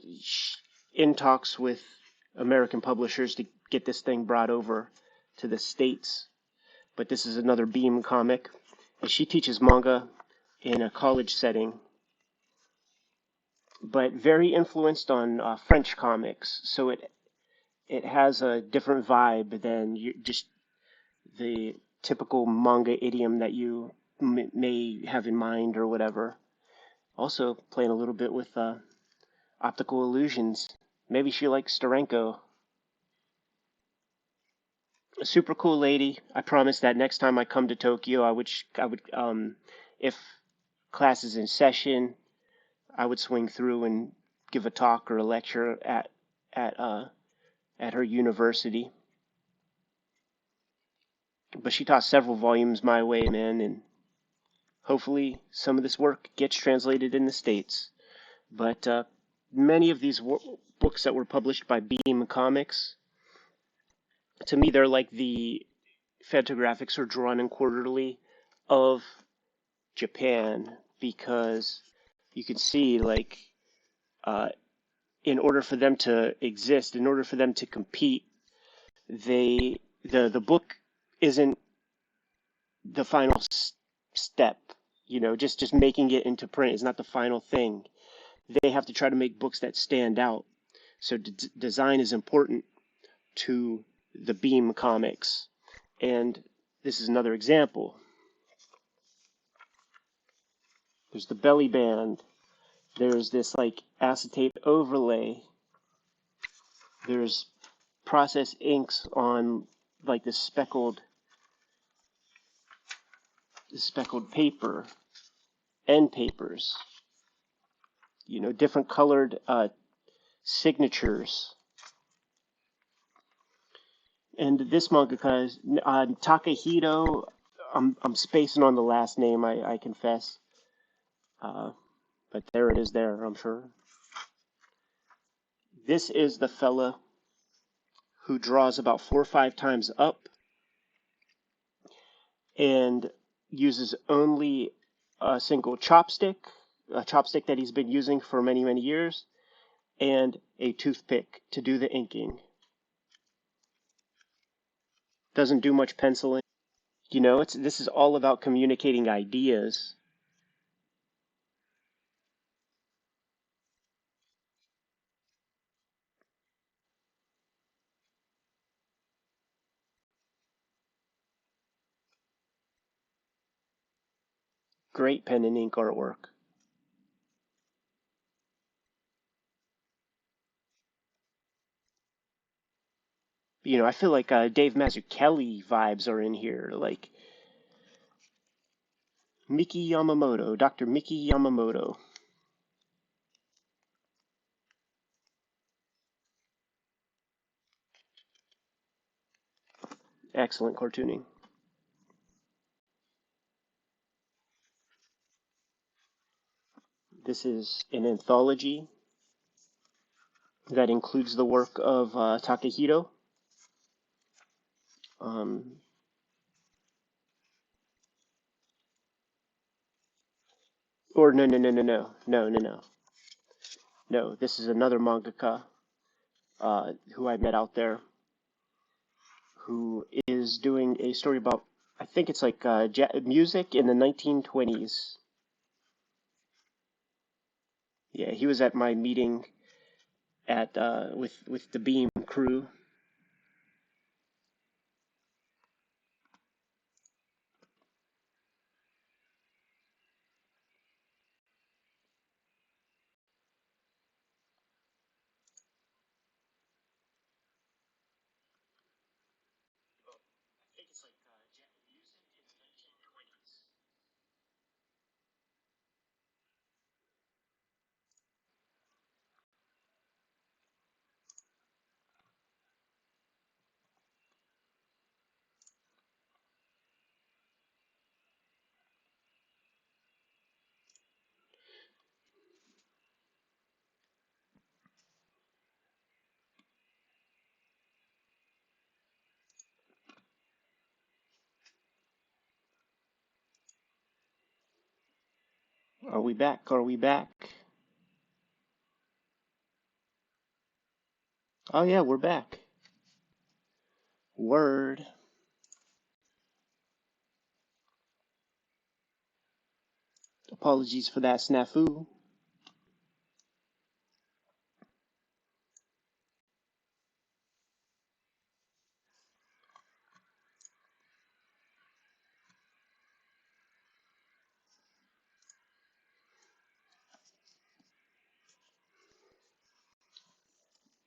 in talks with American publishers to get this thing brought over to the States. But this is another Beam comic. And she teaches manga in a college setting, but very influenced on French comics. So it has a different vibe than just the typical manga idiom that you may have in mind or whatever. Also playing a little bit with optical illusions. Maybe she likes Steranko. A super cool lady. I promise that next time I come to Tokyo, if class is in session, I would swing through and give a talk or a lecture at her university. But she taught several volumes my way, man, and hopefully some of this work gets translated in the States. But many of these books that were published by Beam Comics, to me, they're like the Fantagraphics or Drawn and Quarterly of Japan, because you can see, like, in order for them to exist, in order for them to compete, the book isn't the final step. Just making it into print is not the final thing. They have to try to make books that stand out. So design is important to the Beam comics. And this is another example. There's the belly band. There's this like acetate overlay. There's processed inks on like this speckled paper, end papers. Different colored signatures. And this mangaka is Takahito. I'm spacing on the last name, I confess. But there it is there, I'm sure. This is the fella who draws about 4 or 5 times up and uses only a single chopstick, a chopstick that he's been using for many, many years, and a toothpick to do the inking. Doesn't do much penciling. This is all about communicating ideas. Great pen and ink artwork. I feel like Dave Mazzucchelli vibes are in here, like Miki Yamamoto, Dr. Miki Yamamoto. Excellent cartooning. This is an anthology that includes the work of Takahito. Or no. This is another mangaka who I met out there, who is doing a story about, I think it's like music in the 1920s. Yeah, he was at my meeting at with the Beam crew. Are we back? Are we back? Oh yeah, we're back. Word. Apologies for that snafu.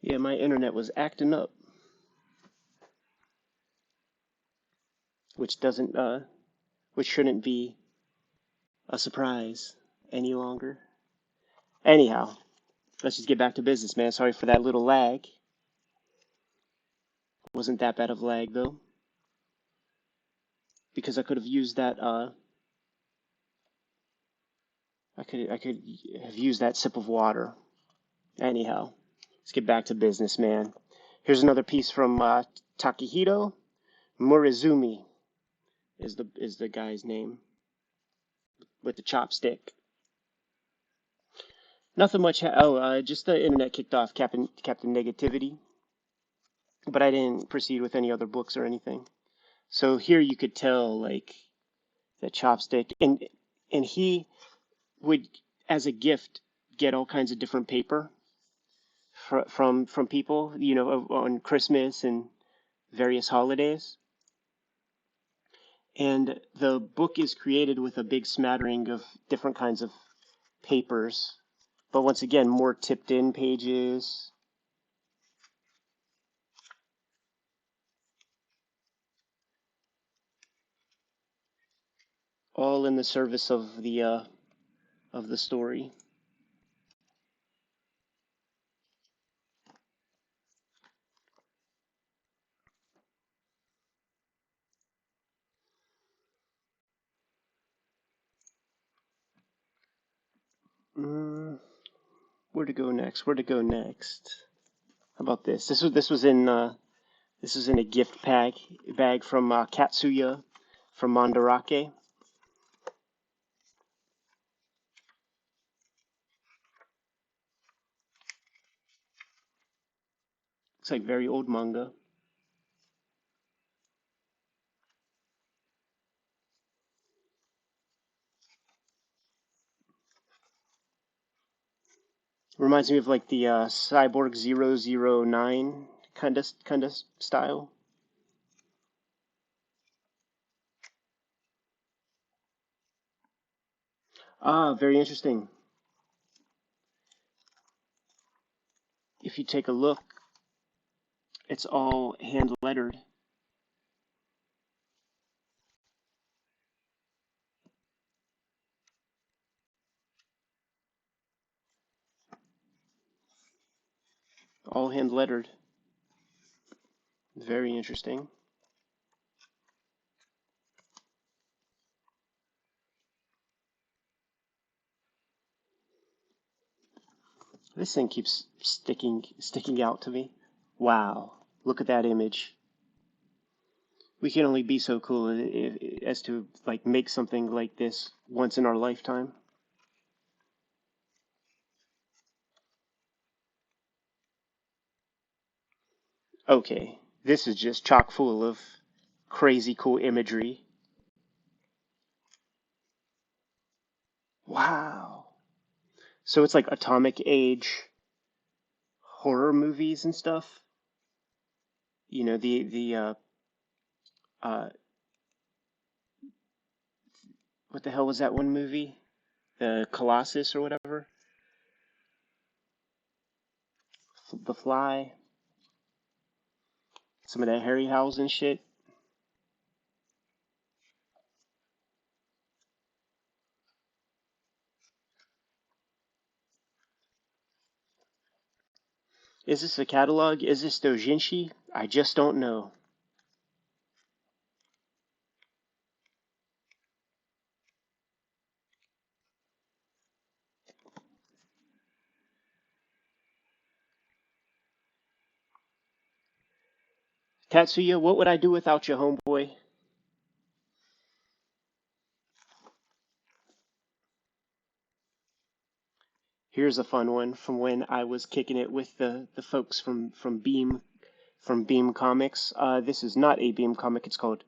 Yeah, my internet was acting up, which doesn't, which shouldn't be a surprise any longer. Anyhow, let's just get back to business, man. Sorry for that little lag. Wasn't that bad of lag though, because I could have used that. I could have used that sip of water. Anyhow, let's get back to business, man. Here's another piece from Takehito Murizumi is the guy's name with the chopstick. Nothing much. Just the internet kicked off Captain Negativity, but I didn't proceed with any other books or anything. So here you could tell like the chopstick, and he would, as a gift, get all kinds of different paper from people, on Christmas and various holidays. And the book is created with a big smattering of different kinds of papers, but once again, more tipped in pages. All in the service of the story. Mm, where to go next? Where to go next? How about this? This was in a gift bag from Katsuya from Mandarake. It's like very old manga. Reminds me of like the Cyborg 009 kind of style. Ah, very interesting. If you take a look, it's all hand lettered. All hand lettered. Very interesting. This thing keeps sticking out to me. Wow, look at that image. We can only be so cool as to like make something like this once in our lifetime. Okay, this is just chock full of crazy cool imagery. Wow. So it's like atomic age horror movies and stuff. The uh what the hell was that one movie? The Colossus or whatever. The Fly. Some of that Harryhausen shit. Is this a catalog? Is this doujinshi? I just don't know. Tatsuya, what would I do without you, homeboy? Here's a fun one from when I was kicking it with the folks from Beam Comics. This is not a Beam comic. It's called.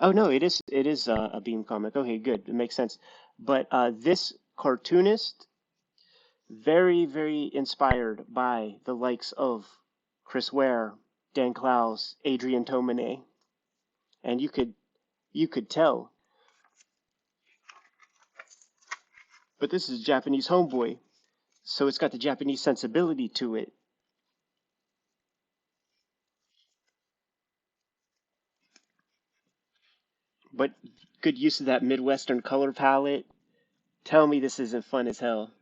Oh no, it is a Beam comic. Okay, good. It makes sense. But this cartoonist, very inspired by the likes of Chris Ware, Dan Clowes, Adrian Tomine, and you could tell. But this is Japanese homeboy, so it's got the Japanese sensibility to it. But good use of that Midwestern color palette. Tell me this isn't fun as hell.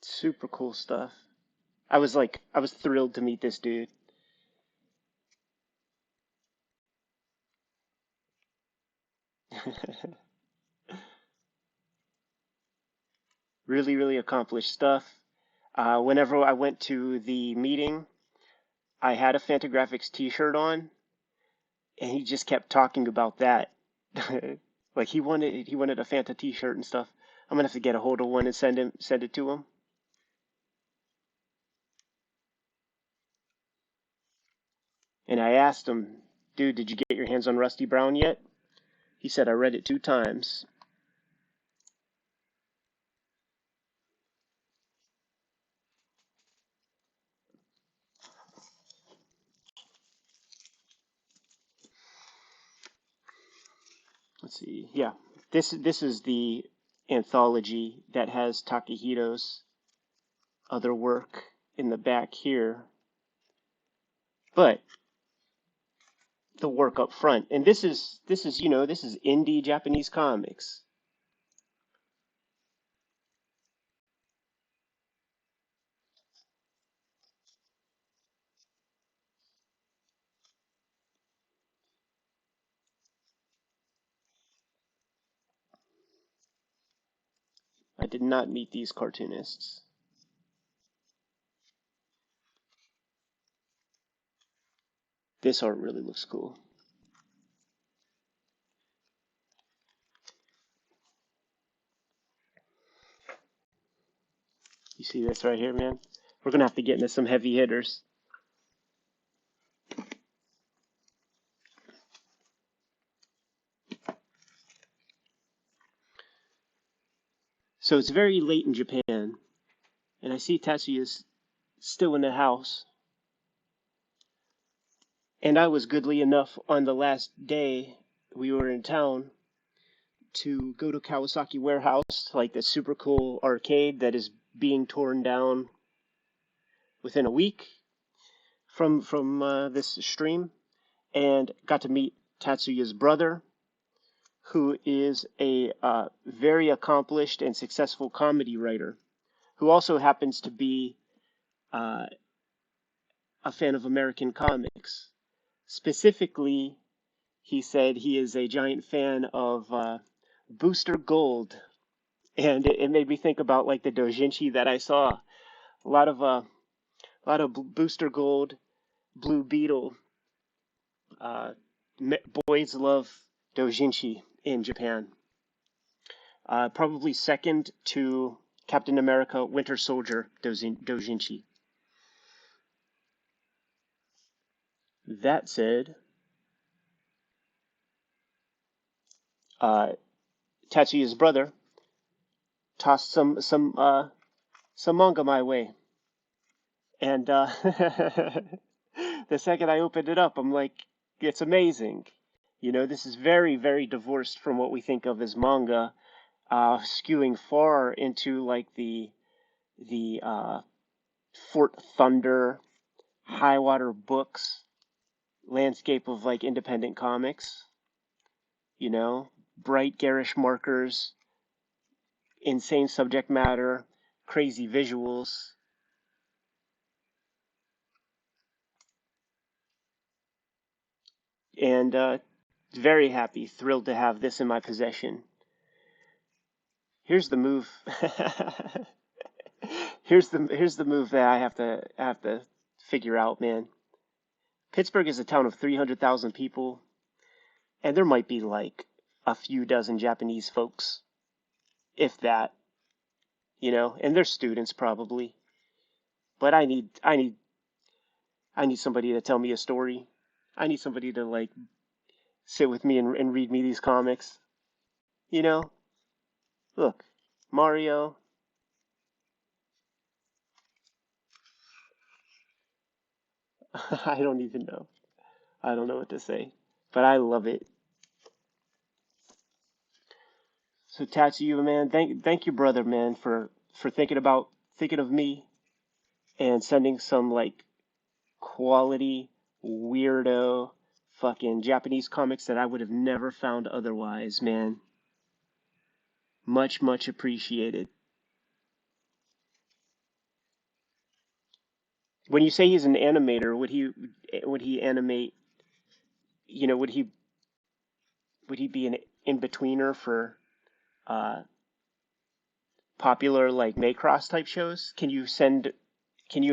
Super cool stuff. I was thrilled to meet this dude. Really accomplished stuff. Whenever I went to the meeting, I had a Fantagraphics t-shirt on, and he just kept talking about that. Like he wanted a Fanta t-shirt and stuff. I'm gonna have to get a hold of one and send it to him. And I asked him, dude, did you get your hands on Rusty Brown yet? He said I read it 2 times. Let's see. Yeah, this is the anthology that has Takahito's other work in the back here, but the work up front. And this is indie Japanese comics. I did not meet these cartoonists. This art really looks cool. You see this right here, man? We're gonna have to get into some heavy hitters. So it's very late in Japan, and I see Tatsuya's still in the house. And I was goodly enough on the last day we were in town to go to Kawasaki Warehouse, like the super cool arcade that is being torn down within a week from this stream, and got to meet Tatsuya's brother, who is a very accomplished and successful comedy writer, who also happens to be uh, a fan of American comics. Specifically, he said he is a giant fan of Booster Gold, and it made me think about like the doujinshi that I saw. A lot of Booster Gold, Blue Beetle. Uh, Boys love doujinshi in Japan. Probably second to Captain America Winter Soldier doujinshi. That said, uh, Tatsuya's brother tossed some manga my way, and the second I opened it up, I'm like, it's amazing. This is very divorced from what we think of as manga, skewing far into like the Fort Thunder, High Water Books landscape of like independent comics. Bright garish markers, insane subject matter, crazy visuals, and very happy, thrilled to have this in my possession. Here's the move. Here's the move that I have to figure out, man. Pittsburgh is a town of 300,000 people, and there might be like a few dozen Japanese folks, if that, and they're students probably. But I need somebody to tell me a story. I need somebody to like sit with me and read me these comics. You know, look, Mario. I don't even know. I don't know what to say, but I love it. So Tatsuya, man, thank you, brother, man, for thinking of me and sending some like quality weirdo fucking Japanese comics that I would have never found otherwise, man. Much, much appreciated. When you say he's an animator, would he animate? Would he be an in-betweener for uh, popular like Macross type shows? Can you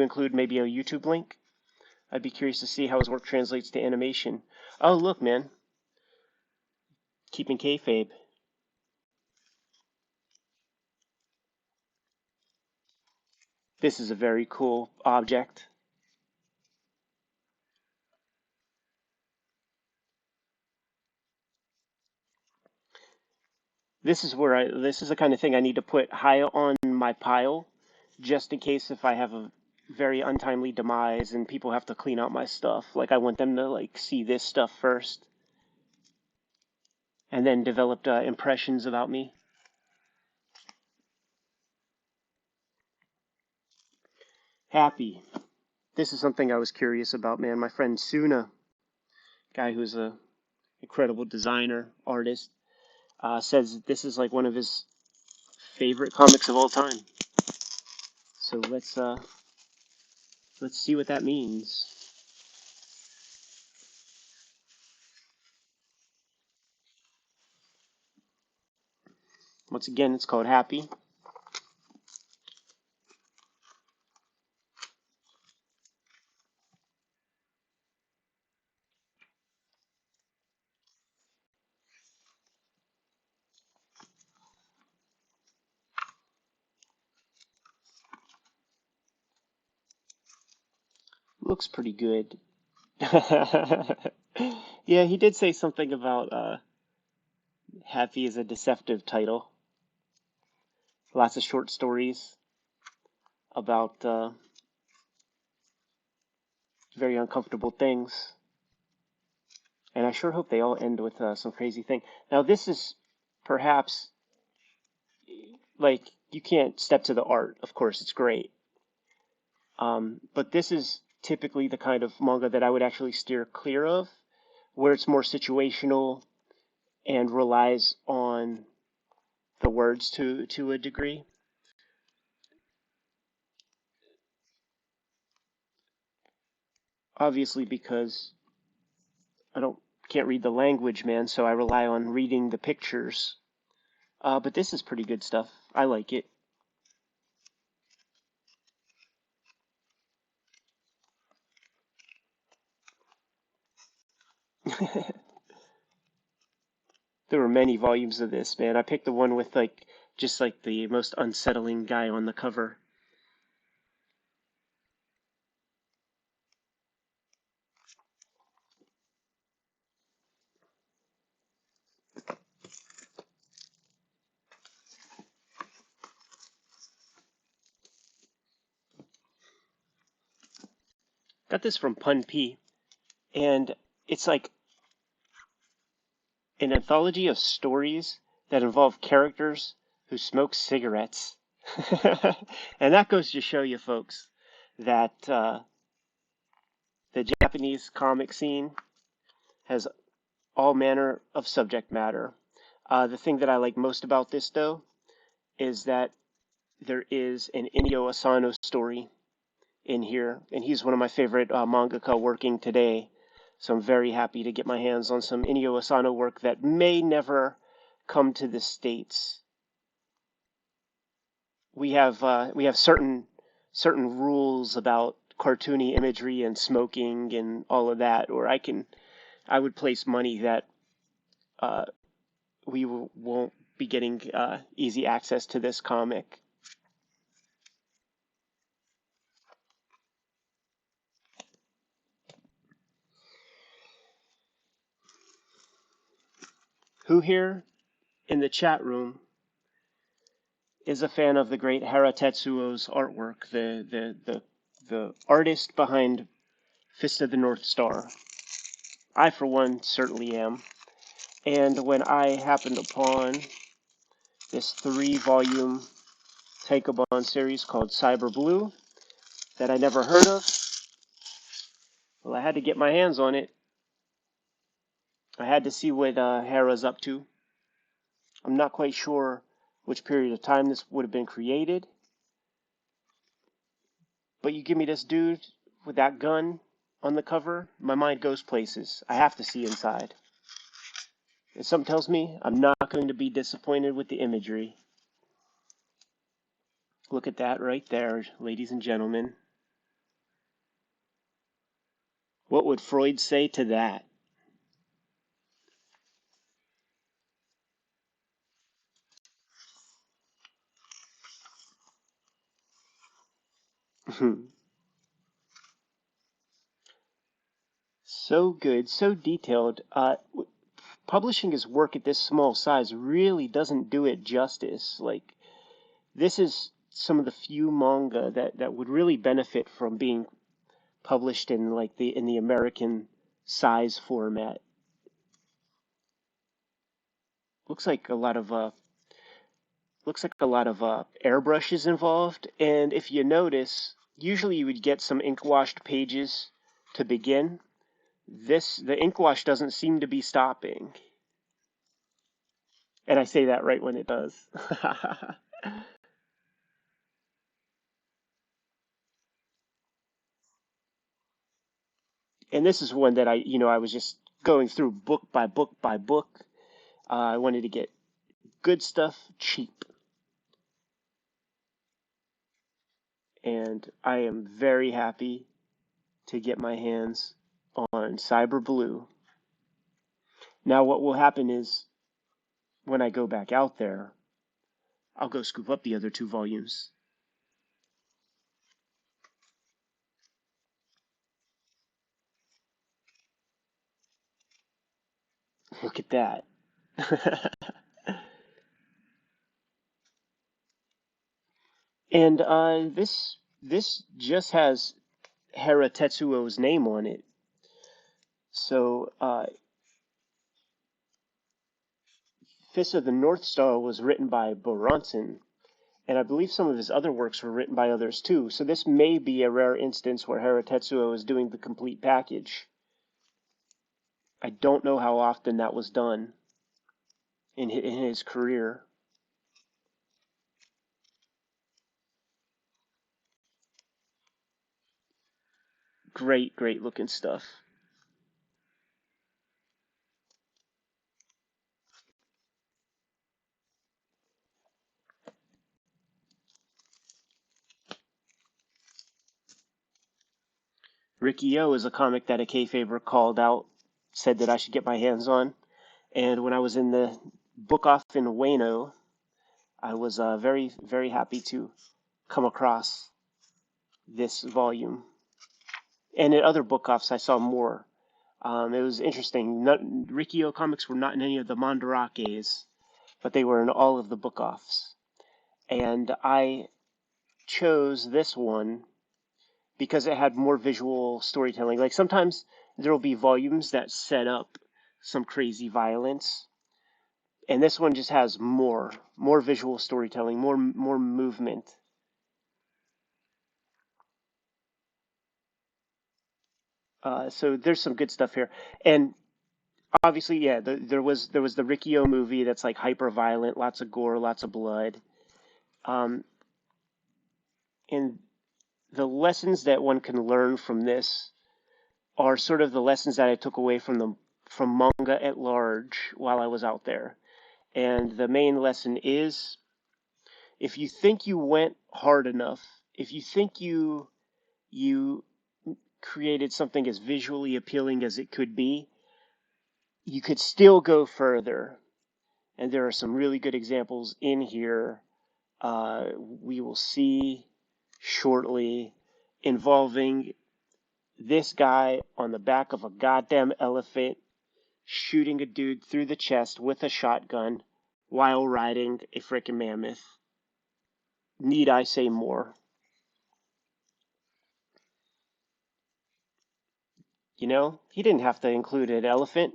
include maybe a YouTube link? I'd be curious to see how his work translates to animation. Oh, look, man, keeping kayfabe. This is a very cool object. This is the kind of thing I need to put high on my pile, just in case if I have a very untimely demise and people have to clean out my stuff. Like I want them to like see this stuff first, and then develop impressions about me. Happy. This is something I was curious about, man. My friend Suna, guy who's a incredible designer, artist, says that this is like one of his favorite comics of all time. So let's see what that means. Once again, it's called Happy. Looks pretty good. Yeah, he did say something about Happy is a deceptive title. Lots of short stories about very uncomfortable things. And I sure hope they all end with some crazy thing. Now, this is perhaps like you can't step to the art. Of course, it's great. But this is typically the kind of manga that I would actually steer clear of, where it's more situational and relies on the words to a degree. Obviously, because I can't read the language, man, so I rely on reading the pictures. But this is pretty good stuff. I like it. There were many volumes of this, man. I picked the one with like just like the most unsettling guy on the cover. Got this from Pun P, and it's like an anthology of stories that involve characters who smoke cigarettes. And that goes to show you, folks, that the Japanese comic scene has all manner of subject matter. The thing that I like most about this, though, is that there is an Inio Asano story in here, and he's one of my favorite mangaka working today. So I'm very happy to get my hands on some Inio Asano work that may never come to the States. we have certain rules about cartoony imagery and smoking and all of that, or I would place money that uh, won't be getting easy access to this comic. Who here in the chat room is a fan of the great Hara Tetsuo's artwork, the artist behind Fist of the North Star? I, for one, certainly am. And when I happened upon this 3-volume Taikobon series called Cyber Blue that I never heard of, well, I had to get my hands on it. I had to see what Hera's up to. I'm not quite sure which period of time this would have been created, but you give me this dude with that gun on the cover, my mind goes places. I have to see inside. And something tells me I'm not going to be disappointed with the imagery. Look at that right there, ladies and gentlemen. What would Freud say to that? So good, so detailed. Publishing his work at this small size really doesn't do it justice. Like, this is some of the few manga that would really benefit from being published in the American size format. Looks like a lot of airbrushes involved, and if you notice, usually you would get some ink washed pages to begin. The ink wash doesn't seem to be stopping. And I say that right when it does. And this is one that I was just going through book by book by book. I wanted to get good stuff cheap. And I am very happy to get my hands on Cyber Blue. Now, what will happen is when I go back out there, I'll go scoop up the other 2 volumes. Look at that. And this just has Hara Tetsuo's name on it. So Fist of the North Star was written by Boronson, and I believe some of his other works were written by others too. So this may be a rare instance where Hara Tetsuo is doing the complete package. I don't know how often that was done in his career. Great, great looking stuff. Ricky-O is a comic that a Kayfabe called out, said that I should get my hands on. And when I was in the book off in Ueno, I was very, very happy to come across this volume. And in other book offs, I saw more. It was interesting. Ricky-O comics were not in any of the Mandarakes, but they were in all of the book offs. And I chose this one because it had more visual storytelling. Like sometimes there will be volumes that set up some crazy violence, and this one just has more visual storytelling, more movement. So there's some good stuff here, and obviously, yeah, there was the Ricky-O movie that's like hyper violent, lots of gore, lots of blood, and the lessons that one can learn from this are sort of the lessons that I took away from manga at large while I was out there. And the main lesson is If you think you went hard enough, if you think you created something as visually appealing as it could be, you could still go further. And there are some really good examples in here we will see shortly involving this guy on the back of a goddamn elephant shooting a dude through the chest with a shotgun while riding a frickin' mammoth. Need I say more? You know, he didn't have to include an elephant.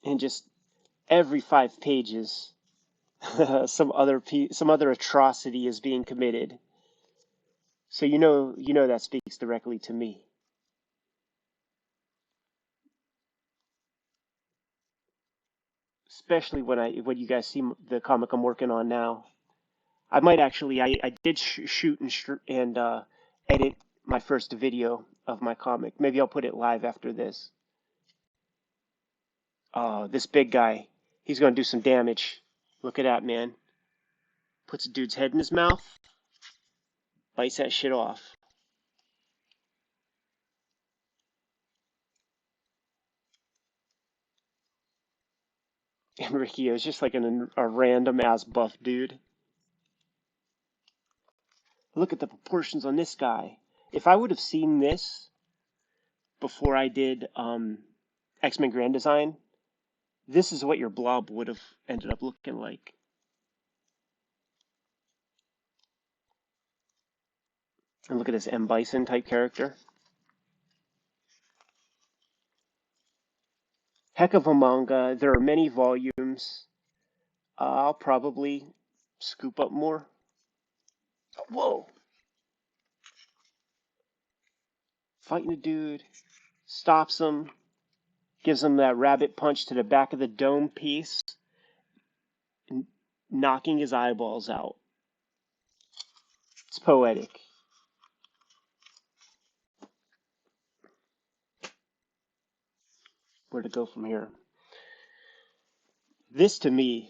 And just every 5 pages, some other atrocity is being committed. So you know that speaks directly to me. Especially when you guys see the comic I'm working on now. I might actually I did shoot and edit my first video of my comic. Maybe I'll put it live after this. Oh, this big guy, he's gonna do some damage. Look at that, man. Puts a dude's head in his mouth, bites that shit off. And Ricky is just like a random ass buff dude. Look at the proportions on this guy. If I would have seen this before I did X-Men Grand Design, this is what your blob would have ended up looking like. And look at this M. Bison type character. Heck of a manga. There are many volumes. I'll probably scoop up more. Whoa! Fighting a dude. Stops him. Gives him that rabbit punch to the back of the dome piece. Knocking his eyeballs out. It's poetic. Where to go from here? This to me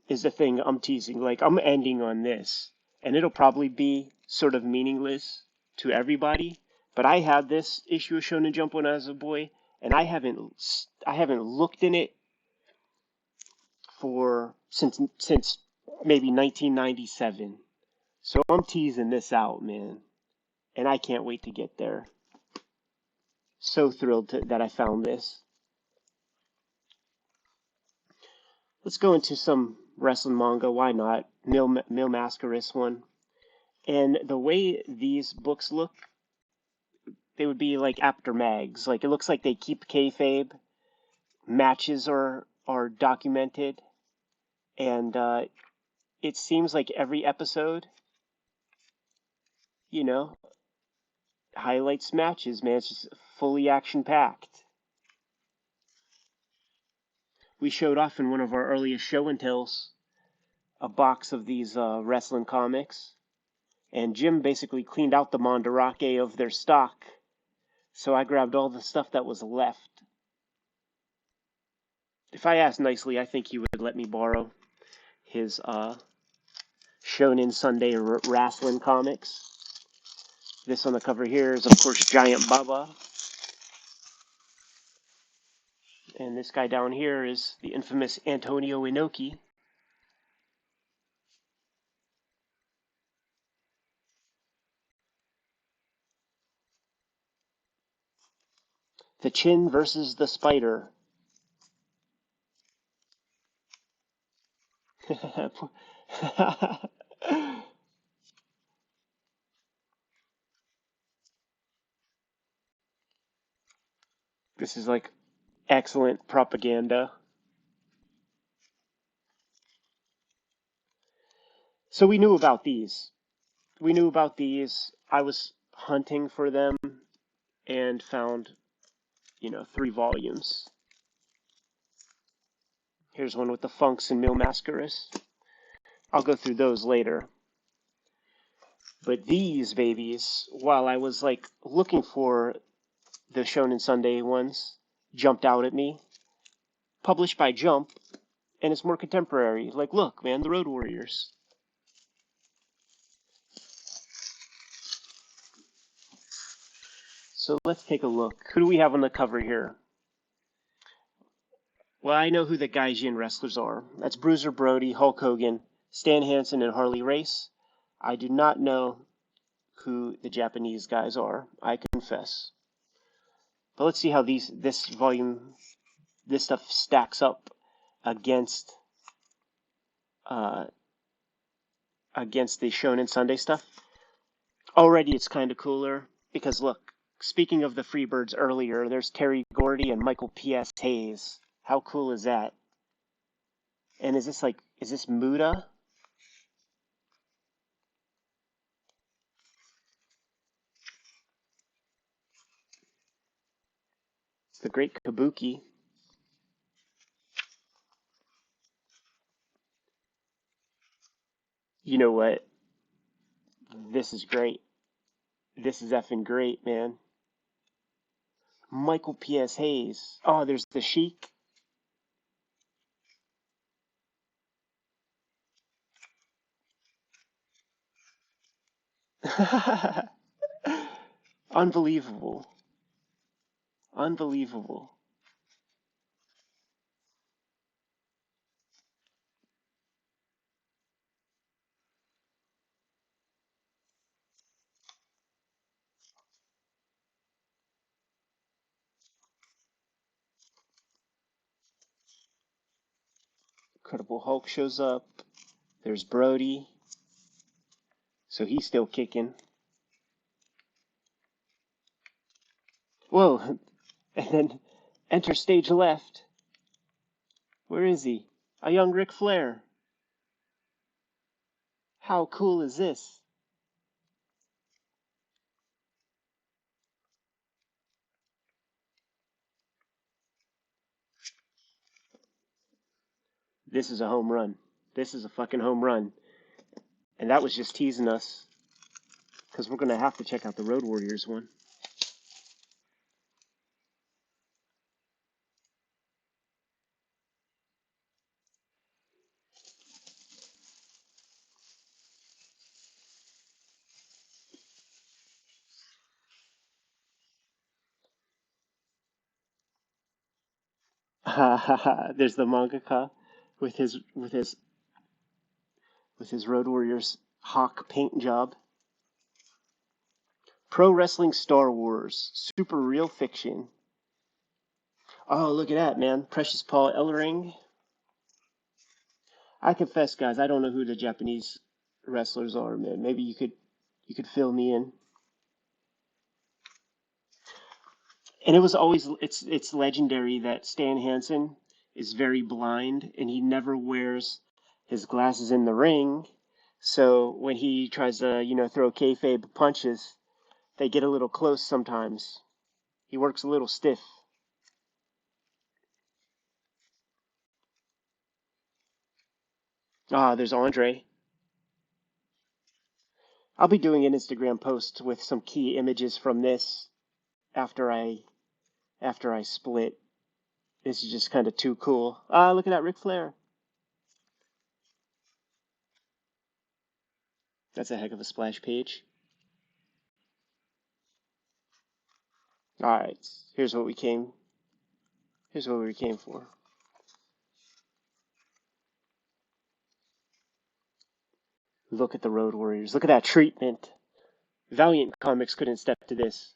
is the thing I'm teasing. Like, I'm ending on this, and it'll probably be sort of meaningless to everybody. But I had this issue of Shonen Jump when I was a boy, and I haven't looked in it since maybe 1997. So I'm teasing this out, man, and I can't wait to get there. So thrilled that I found this. Let's go into some wrestling manga. Why not? Mil Mascaris one. And the way these books look, they would be like after mags. Like, it looks like they keep kayfabe. Matches are documented, and it seems like every episode, you know, highlights matches. Man, it's just fully action packed. We showed off in one of our earliest show and tells a box of these wrestling comics, and Jim basically cleaned out the Mandarake of their stock. So I grabbed all the stuff that was left. If I asked nicely, I think he would let me borrow his Shonen Sunday wrestling comics. This on the cover here is, of course, Giant Baba. And this guy down here is the infamous Antonio Inoki. The Chin versus the Spider. This is like excellent propaganda. So we knew about these. I was hunting for them and found, 3 volumes. Here's one with the Funks and Mil Mascaris. I'll go through those later. But these babies, while I was like looking for the Shonen Sunday ones jumped out at me. Published by Jump, and it's more contemporary. Like, look, man, the Road Warriors. So let's take a look. Who do we have on the cover here? Well, I know who the Gaijin wrestlers are. That's Bruiser Brody, Hulk Hogan, Stan Hansen, and Harley Race. I do not know who the Japanese guys are, I confess. But let's see how this stuff stacks up against the Shonen Sunday stuff. Already it's kind of cooler, because look, speaking of the Freebirds earlier, there's Terry Gordy and Michael P.S. Hayes. How cool is that? And is this Muda? The Great Kabuki. You know what? This is great. This is effing great, man. Michael P.S. Hayes. Oh, there's the Sheik. Unbelievable. Unbelievable. Incredible Hulk shows up. There's Brody. So he's still kicking. Whoa. And then enter stage left. Where is he? A young Ric Flair. How cool is this? This is a home run. This is a fucking home run. And that was just teasing us, because we're going to have to check out the Road Warriors one. There's the mangaka with his Road Warriors hawk paint job. Pro Wrestling Star Wars, super real fiction. Oh, look at that, man. Precious Paul Ellering. I confess, guys, I don't know who the Japanese wrestlers are, man. Maybe you could fill me in. And it was always it's legendary that Stan Hansen is very blind and he never wears his glasses in the ring. So when he tries to, throw kayfabe punches, they get a little close sometimes. He works a little stiff. Ah, there's Andre. I'll be doing an Instagram post with some key images from this after I split. This is just kind of too cool. Ah, look at that, Ric Flair. That's a heck of a splash page. All right, here's what we came. Here's what we came for. Look at the Road Warriors. Look at that treatment. Valiant Comics couldn't step to this.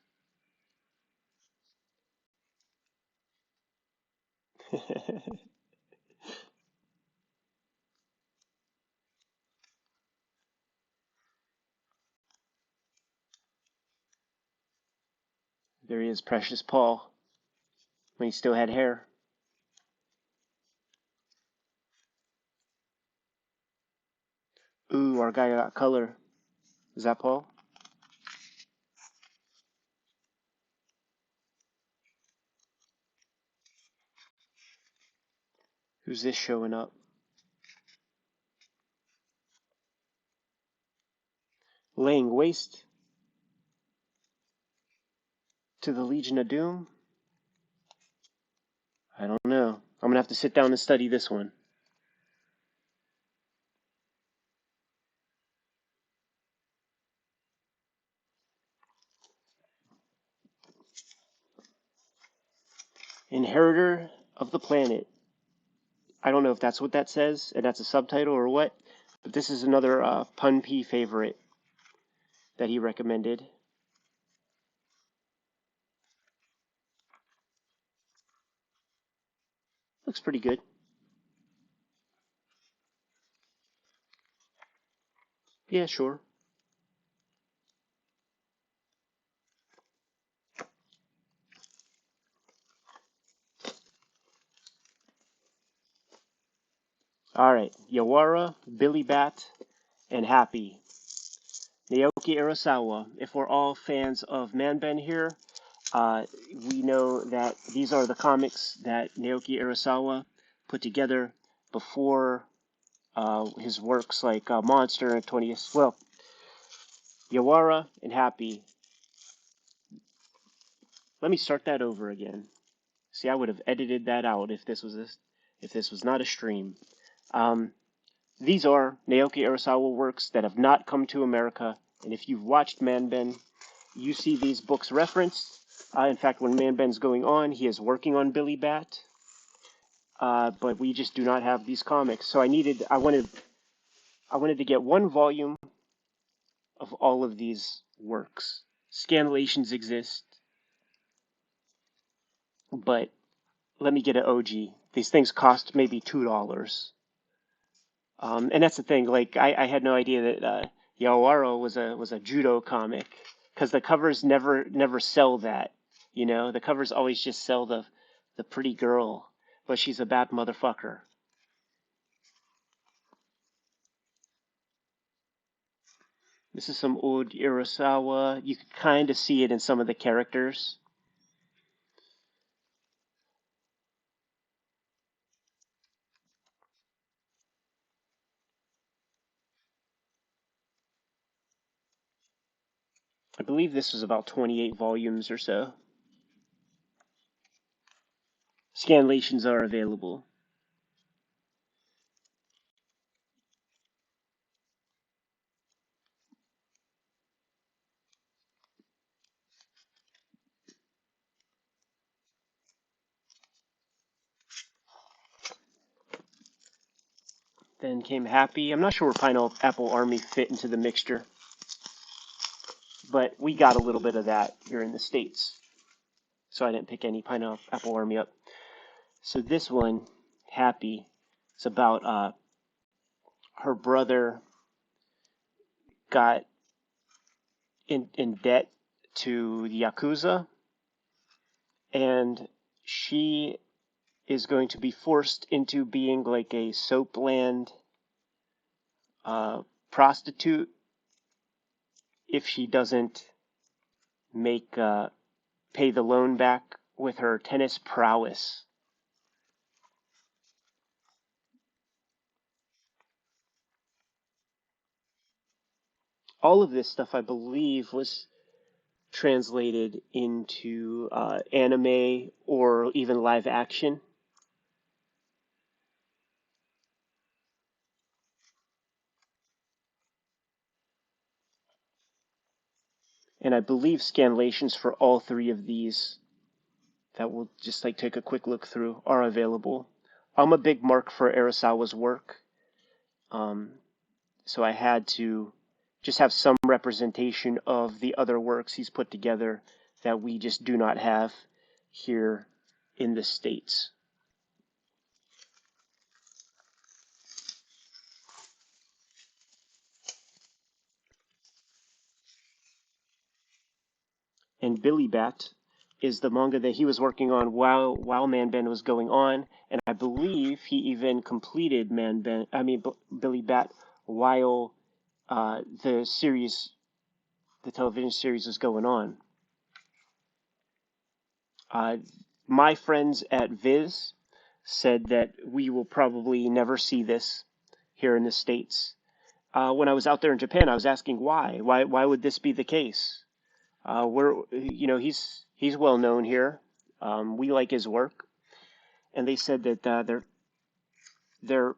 There he is, Precious Paul, when he still had hair. Ooh, our guy got color. Is that Paul? Who's this showing up? Laying waste. To the Legion of Doom? I don't know. I'm gonna have to sit down and study this one. Inheritor of the Planet. I don't know if that's what that says, and that's a subtitle or what, but this is another Pun P favorite that he recommended. Looks pretty good. Yeah, sure. Alright, Yawara, Billy Bat, and Happy. Naoki Urasawa. If we're all fans of Man-Ben here, we know that these are the comics that Naoki Urasawa put together before his works like Monster and 20th. Well, Yawara and Happy. Let me start that over again. See, I would have edited that out if this was not a stream. These are Naoki Urasawa works that have not come to America, and if you've watched Man-Ben, you see these books referenced. In fact, when Man-Ben's going on, he is working on Billy Bat, but we just do not have these comics. So I wanted to get one volume of all of these works. Scanlations exist, but let me get an OG. These things cost maybe $2. And that's the thing. Like I had no idea that Yawara was a judo comic because the covers never sell that. You know, the covers always just sell the pretty girl, but she's a bad motherfucker. This is some old Urasawa. You can kind of see it in some of the characters. I believe this was about 28 volumes or so. Scanlations are available. Then came Happy. I'm not sure where Pineapple Army fit into the mixture, but we got a little bit of that here in the States. So I didn't pick any Pineapple Army up. So this one, Happy, it's about her brother got in debt to the Yakuza, and she is going to be forced into being like a soapland prostitute if she doesn't pay the loan back with her tennis prowess. All of this stuff, I believe, was translated into anime or even live action. And I believe scanlations for all three of these that we'll just like take a quick look through are available. I'm a big mark for Urasawa's work, so I had to just have some representation of the other works he's put together that we just do not have here in the States. And Billy Bat is the manga that he was working on while Man-Ben was going on, and I believe he even completed Billy Bat while the television series was going on. My friends at Viz said that we will probably never see this here in the States. When I was out there in Japan, I was asking why. Why would this be the case? He's He's well known here. We like his work, and they said that they're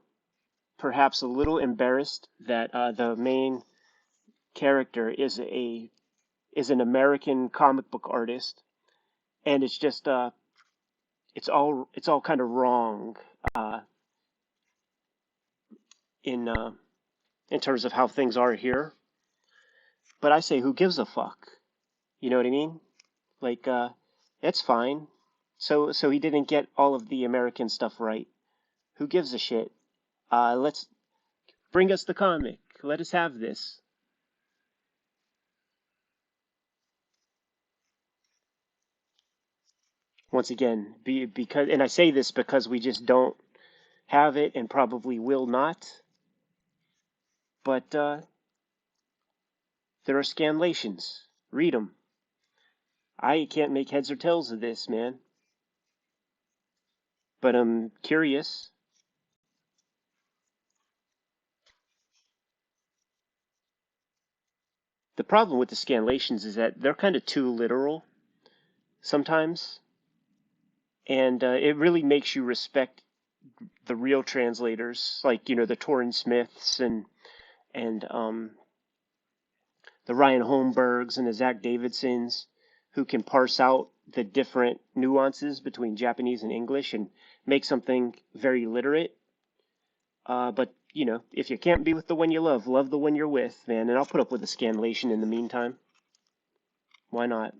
perhaps a little embarrassed that the main character is an American comic book artist, and it's just it's all kind of wrong uh, in uh, in terms of how things are here. But I say, who gives a fuck? You know what I mean? Like, it's fine. So he didn't get all of the American stuff right. Who gives a shit? Let's bring us the comic. Let us have this. Once again, because, and I say this because we just don't have it and probably will not. But there are scanlations. Read them. I can't make heads or tails of this, man. But I'm curious. The problem with the scanlations is that they're kind of too literal sometimes, and it really makes you respect the real translators, like the Torrin Smiths and the Ryan Holmbergs and the Zach Davidsons, who can parse out the different nuances between Japanese and English and make something very literate. But if you can't be with the one you love the one you're with, man. And I'll put up with a scanlation in the meantime. Why not?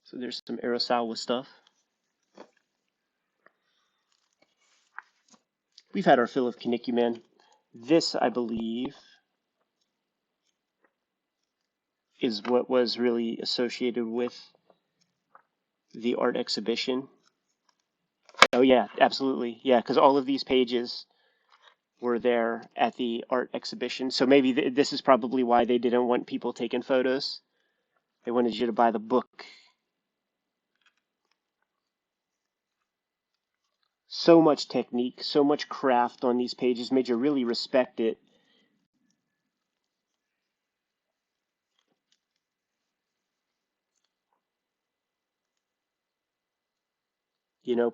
So there's some Urasawa stuff. We've had our fill of Kinnikuman. This, I believe, is what was really associated with the art exhibition. Oh yeah, absolutely. Yeah, because all of these pages were there at the art exhibition. So maybe this is probably why they didn't want people taking photos. They wanted you to buy the book. So much technique, so much craft on these pages made you really respect it.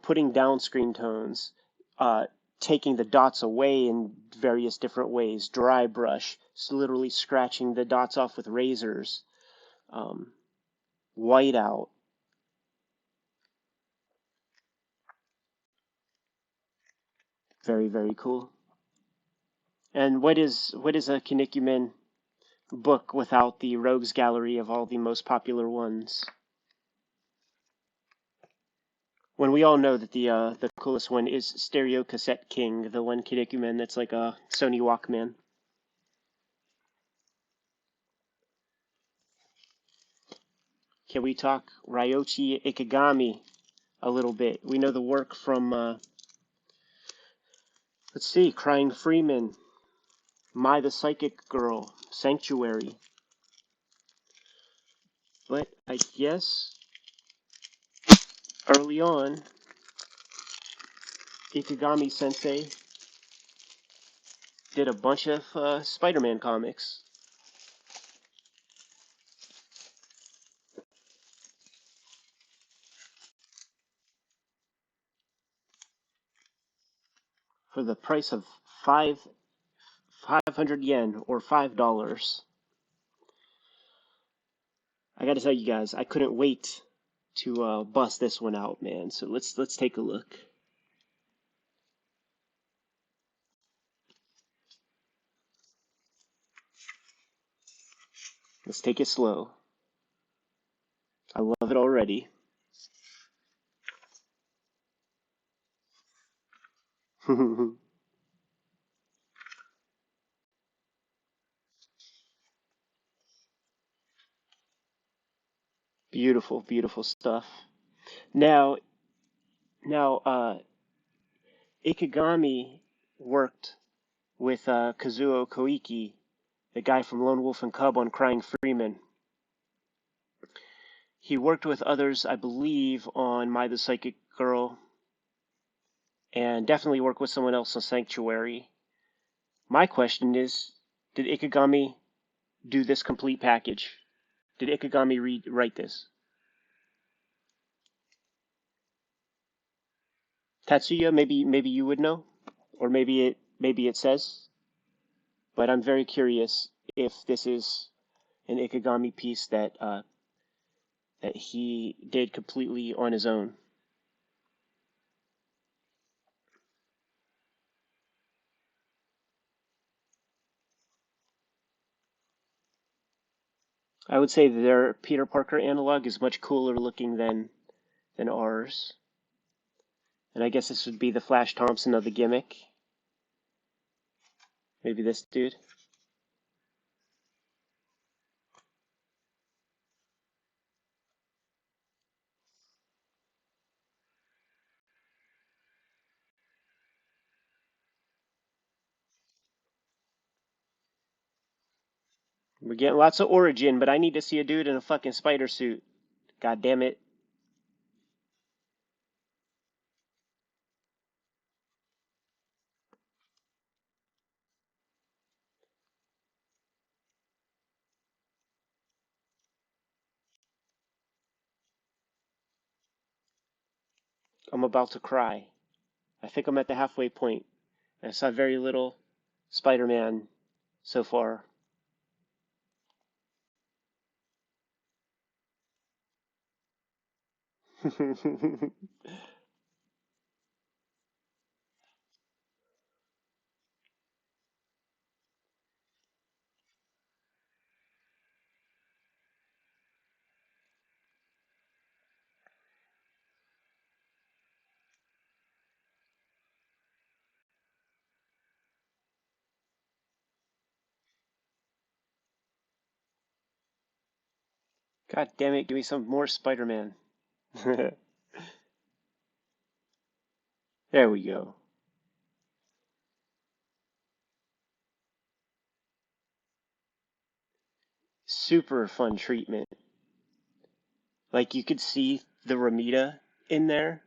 Putting down screen tones, uh, taking the dots away in various different ways, dry brush, so literally scratching the dots off with razors, white out. Very, very cool. And what is a Kinnikuman book without the rogues gallery of all the most popular ones? When we all know that the coolest one is Stereo Cassette King, the one Kinnikuman that's like a Sony Walkman. Can we talk Ryochi Ikegami a little bit? We know the work from, let's see, Crying Freeman, My the Psychic Girl, Sanctuary. But I guess early on, Ikegami Sensei did a bunch of Spider-Man comics. For the price of 500 yen or $5. I gotta tell you guys, I couldn't wait to bust this one out, man. So let's take a look. Let's take it slow. I love it already. Beautiful, beautiful stuff. Now, now, Ikegami worked with Kazuo Koike, the guy from Lone Wolf and Cub on Crying Freeman. He worked with others, I believe, on My the Psychic Girl, and definitely worked with someone else on Sanctuary. My question is, did Ikegami do this complete package? Did Ikegami write this? Tetsuya, maybe you would know, or maybe it says, but I'm very curious if this is an Ikegami piece that he did completely on his own. I would say their Peter Parker analog is much cooler looking than ours. And I guess this would be the Flash Thompson of the gimmick. Maybe this dude. We're getting lots of origin, but I need to see a dude in a fucking spider suit. God damn it. I'm about to cry. I think I'm at the halfway point. I saw very little Spider-Man so far. God damn it, give me some more Spider-Man. There we go. Super fun treatment. Like you could see the Ramita in there,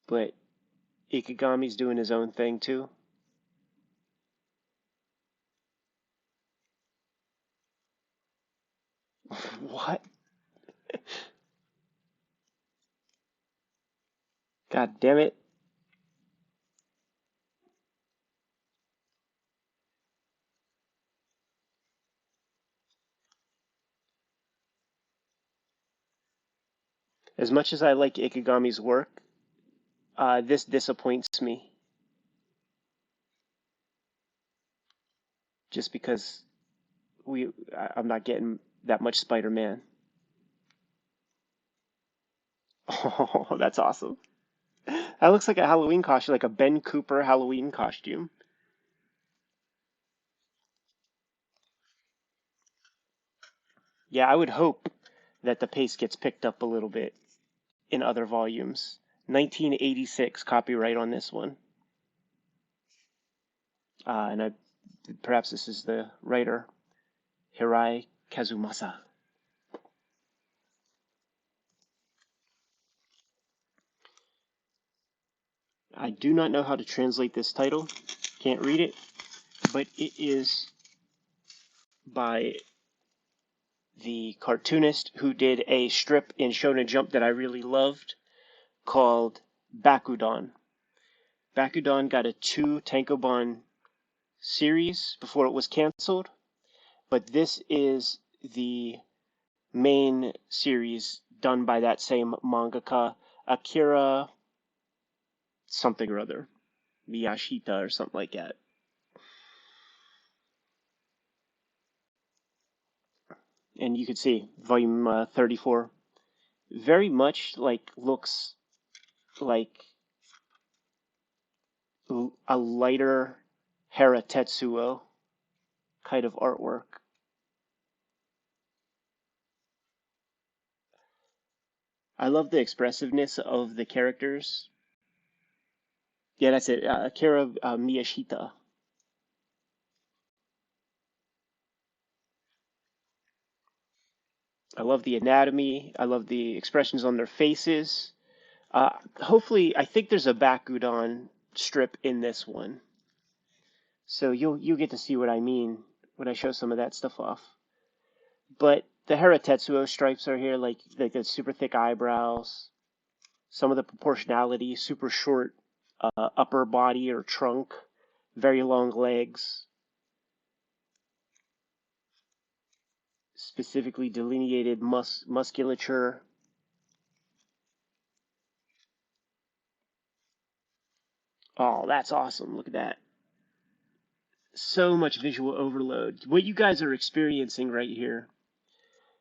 but Ikegami's doing his own thing too. What? God damn it. As much as I like Ikegami's work, this disappoints me. Just because I'm not getting that much Spider-Man. Oh, that's awesome. That looks like a Halloween costume, like a Ben Cooper Halloween costume. Yeah, I would hope that the pace gets picked up a little bit in other volumes. 1986 copyright on this one. And perhaps this is the writer, Hirai Kazumasa. I do not know how to translate this title. Can't read it, but it is by the cartoonist who did a strip in Shonen Jump that I really loved called Bakudan. Bakudan got a 2 tankobon series before it was canceled, but this is the main series done by that same mangaka, Akira something or other, Miyashita or something like that. And you can see volume 34 very much like looks like a lighter Hera Tetsuo kind of artwork. I love the expressiveness of the characters. Yeah, that's it. Akira Miyashita. I love the anatomy. I love the expressions on their faces. Hopefully, I think there's a Bakudan strip in this one. So you'll get to see what I mean when I show some of that stuff off. But the Haratetsuo stripes are here, like the super thick eyebrows, some of the proportionality, super short upper body or trunk, very long legs, specifically delineated musculature. Oh, that's awesome. Look at that. So much visual overload. What you guys are experiencing right here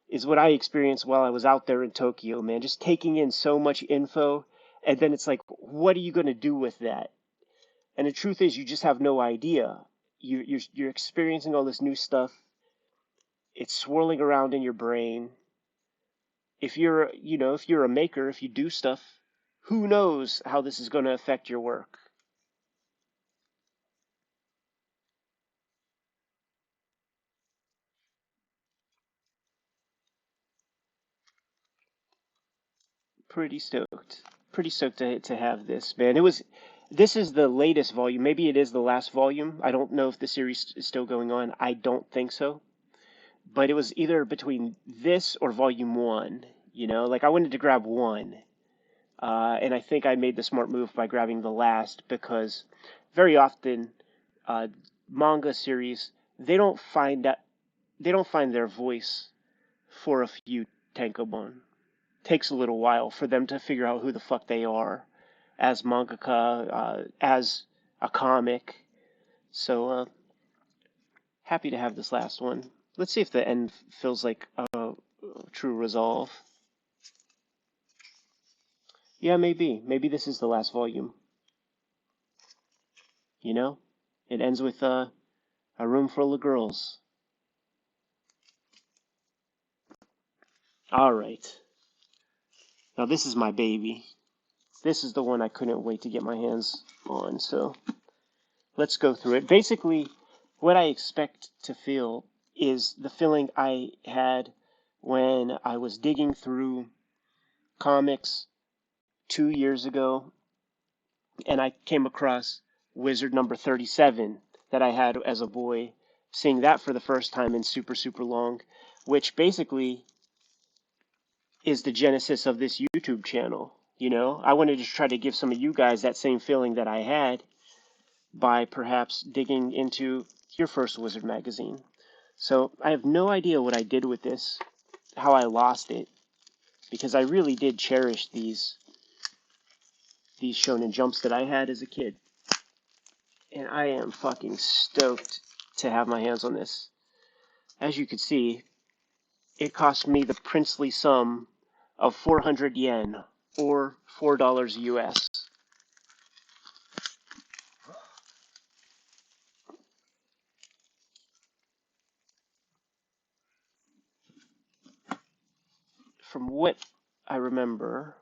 is what I experienced while I was out there in Tokyo, man. Just taking in so much info, and then it's like, what are you going to do with that? And the truth is, you just have no idea. You're experiencing all this new stuff. It's swirling around in your brain. If you're a maker, if you do stuff, who knows how this is going to affect your work? Pretty stoked. Pretty stoked to have this, man. This is the latest volume. Maybe it is the last volume. I don't know if the series is still going on. I don't think so. But it was either between this or volume one. Like I wanted to grab one. And I think I made the smart move by grabbing the last because very often manga series they don't find their voice for a few tankobon. Takes a little while for them to figure out who the fuck they are as mangaka, as a comic. So happy to have this last one. Let's see if the end feels like a true resolve. Yeah, maybe. Maybe this is the last volume. It ends with a room full of girls. All right. Now this is my baby. This is the one I couldn't wait to get my hands on. So let's go through it. Basically, what I expect to feel is the feeling I had when I was digging through comics 2 years ago and I came across Wizard number 37 that I had as a boy, seeing that for the first time in super, super long, which basically is the genesis of this YouTube channel. I wanted to try to give some of you guys that same feeling that I had by perhaps digging into your first Wizard magazine. So I have no idea what I did with this, how I lost it, because I really did cherish these Shonen Jumps that I had as a kid. And I am fucking stoked to have my hands on this. As you can see, it cost me the princely sum of 400 yen, or $4 US. From what I remember...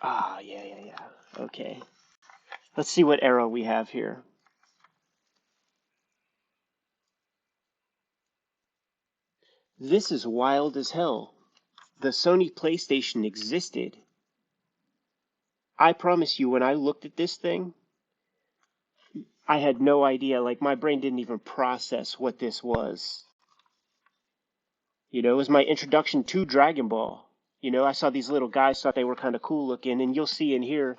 yeah. Okay. Let's see what era we have here. This is wild as hell. The Sony Playstation existed. I promise you, when I looked at this thing, I had no idea. Like, my brain didn't even process what this was. It was my introduction to Dragon Ball. I saw these little guys, thought they were kind of cool looking, and you'll see in here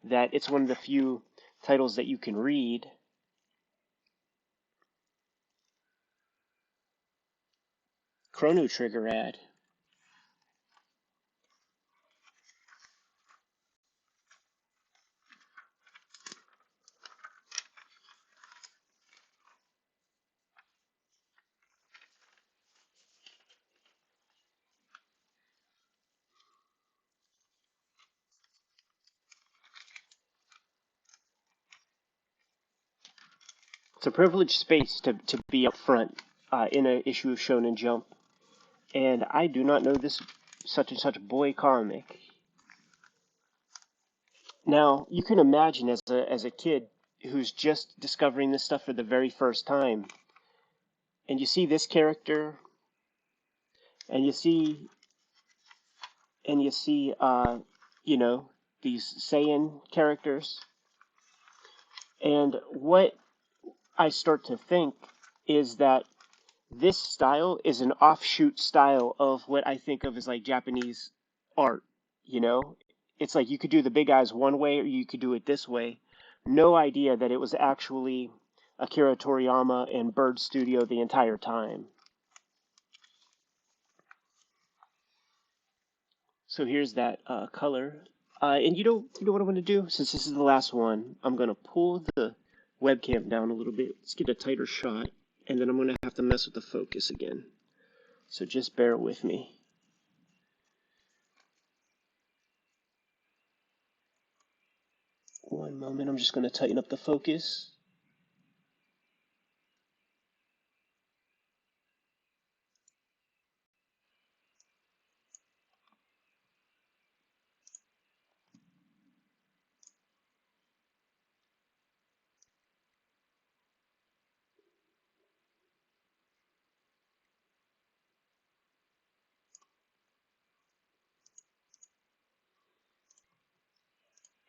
that it's one of the few titles that you can read. Chrono Trigger ad. It's a privileged space to be up front in an issue of Shonen Jump. And I do not know this such and such boy comic. Now, you can imagine as a kid who's just discovering this stuff for the very first time, and you see this character, and you see, these Saiyan characters, And what I start to think is that this style is an offshoot style of what I think of as like Japanese art, you know? It's like you could do the big eyes one way or you could do it this way. No idea that it was actually Akira Toriyama and Bird Studio the entire time. So here's that color. And you know what I'm going to do? Since this is the last one, I'm going to pull the webcam down a little bit. Let's get a tighter shot. And then I'm going to have to mess with the focus again. So just bear with me. One moment, I'm just going to tighten up the focus.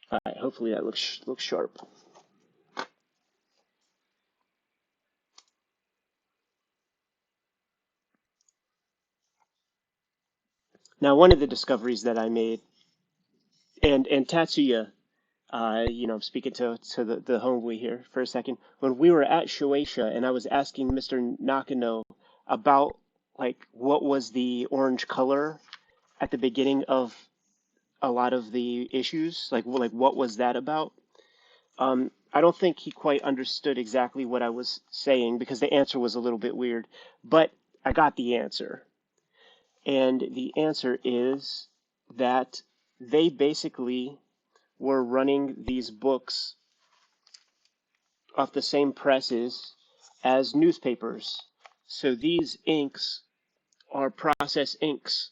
Alright, hopefully that looks sharp. Now, one of the discoveries that I made, and Tatsuya, I'm speaking to the homeboy here for a second. When we were at Shueisha and I was asking Mr. Nakano about like what was the orange color at the beginning of a lot of the issues, like what was that about? I don't think he quite understood exactly what I was saying because the answer was a little bit weird, but I got the answer. And the answer is that they basically were running these books off the same presses as newspapers. So these inks are process inks.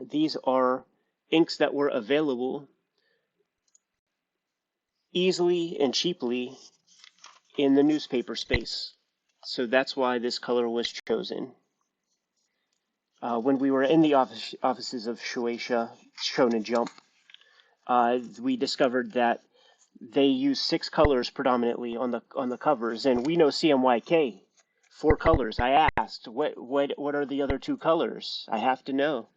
These are inks that were available easily and cheaply in the newspaper space. So that's why this color was chosen. When we were in the offices of Shueisha Shonen Jump, we discovered that they use 6 colors predominantly on the covers, and we know CMYK 4 colors. I asked, what are the other 2 colors? I have to know.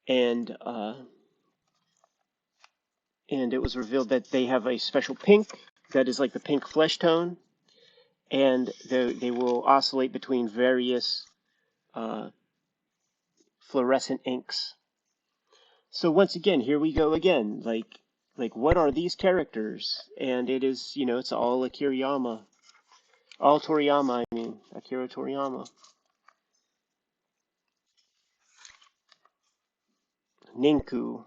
And and it was revealed that they have a special pink that is like the pink flesh tone, and they will oscillate between various uh, fluorescent inks. So once again, here we go again. Like what are these characters? And it is, it's all all Toriyama. I mean, Akira Toriyama. Ninku,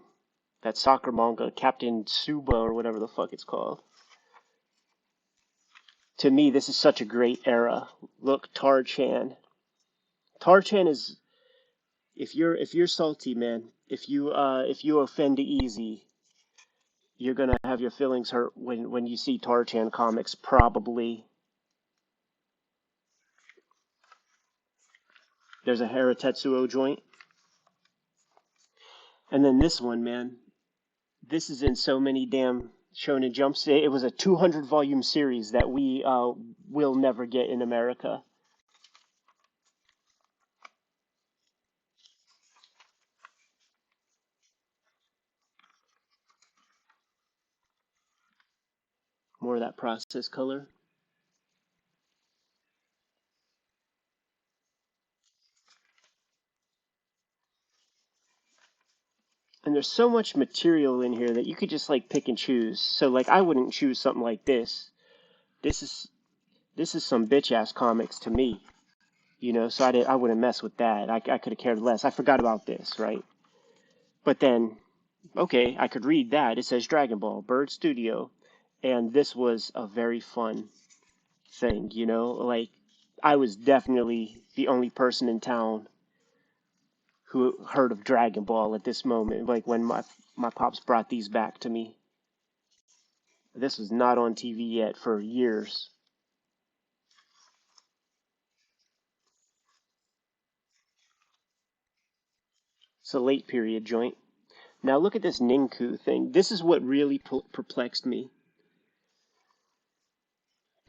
that soccer manga, Captain Tsuba or whatever the fuck it's called. To me, this is such a great era. Look, Tar-chan. Tar-chan is, if you're salty, man, if you offend easy, you're gonna have your feelings hurt when you see Tar-chan comics, probably. There's a Hara Tetsuo joint. And then this one, man. This is in so many damn Shonen Jumps. It was a 200 volume series that we will never get in America. More of that process color. And there's so much material in here that you could just like pick and choose. So like I wouldn't choose something like this. This is this is some bitch ass comics to me. So I wouldn't mess with that. I could have cared less. I forgot about this, right? But then, okay, I could read that. It says Dragon Ball, Bird Studio. And this was a very fun thing, Like, I was definitely the only person in town who heard of Dragon Ball at this moment, like when my pops brought these back to me. This was not on TV yet for years. It's a late period joint. Now look at this Ninku thing. This is what really perplexed me.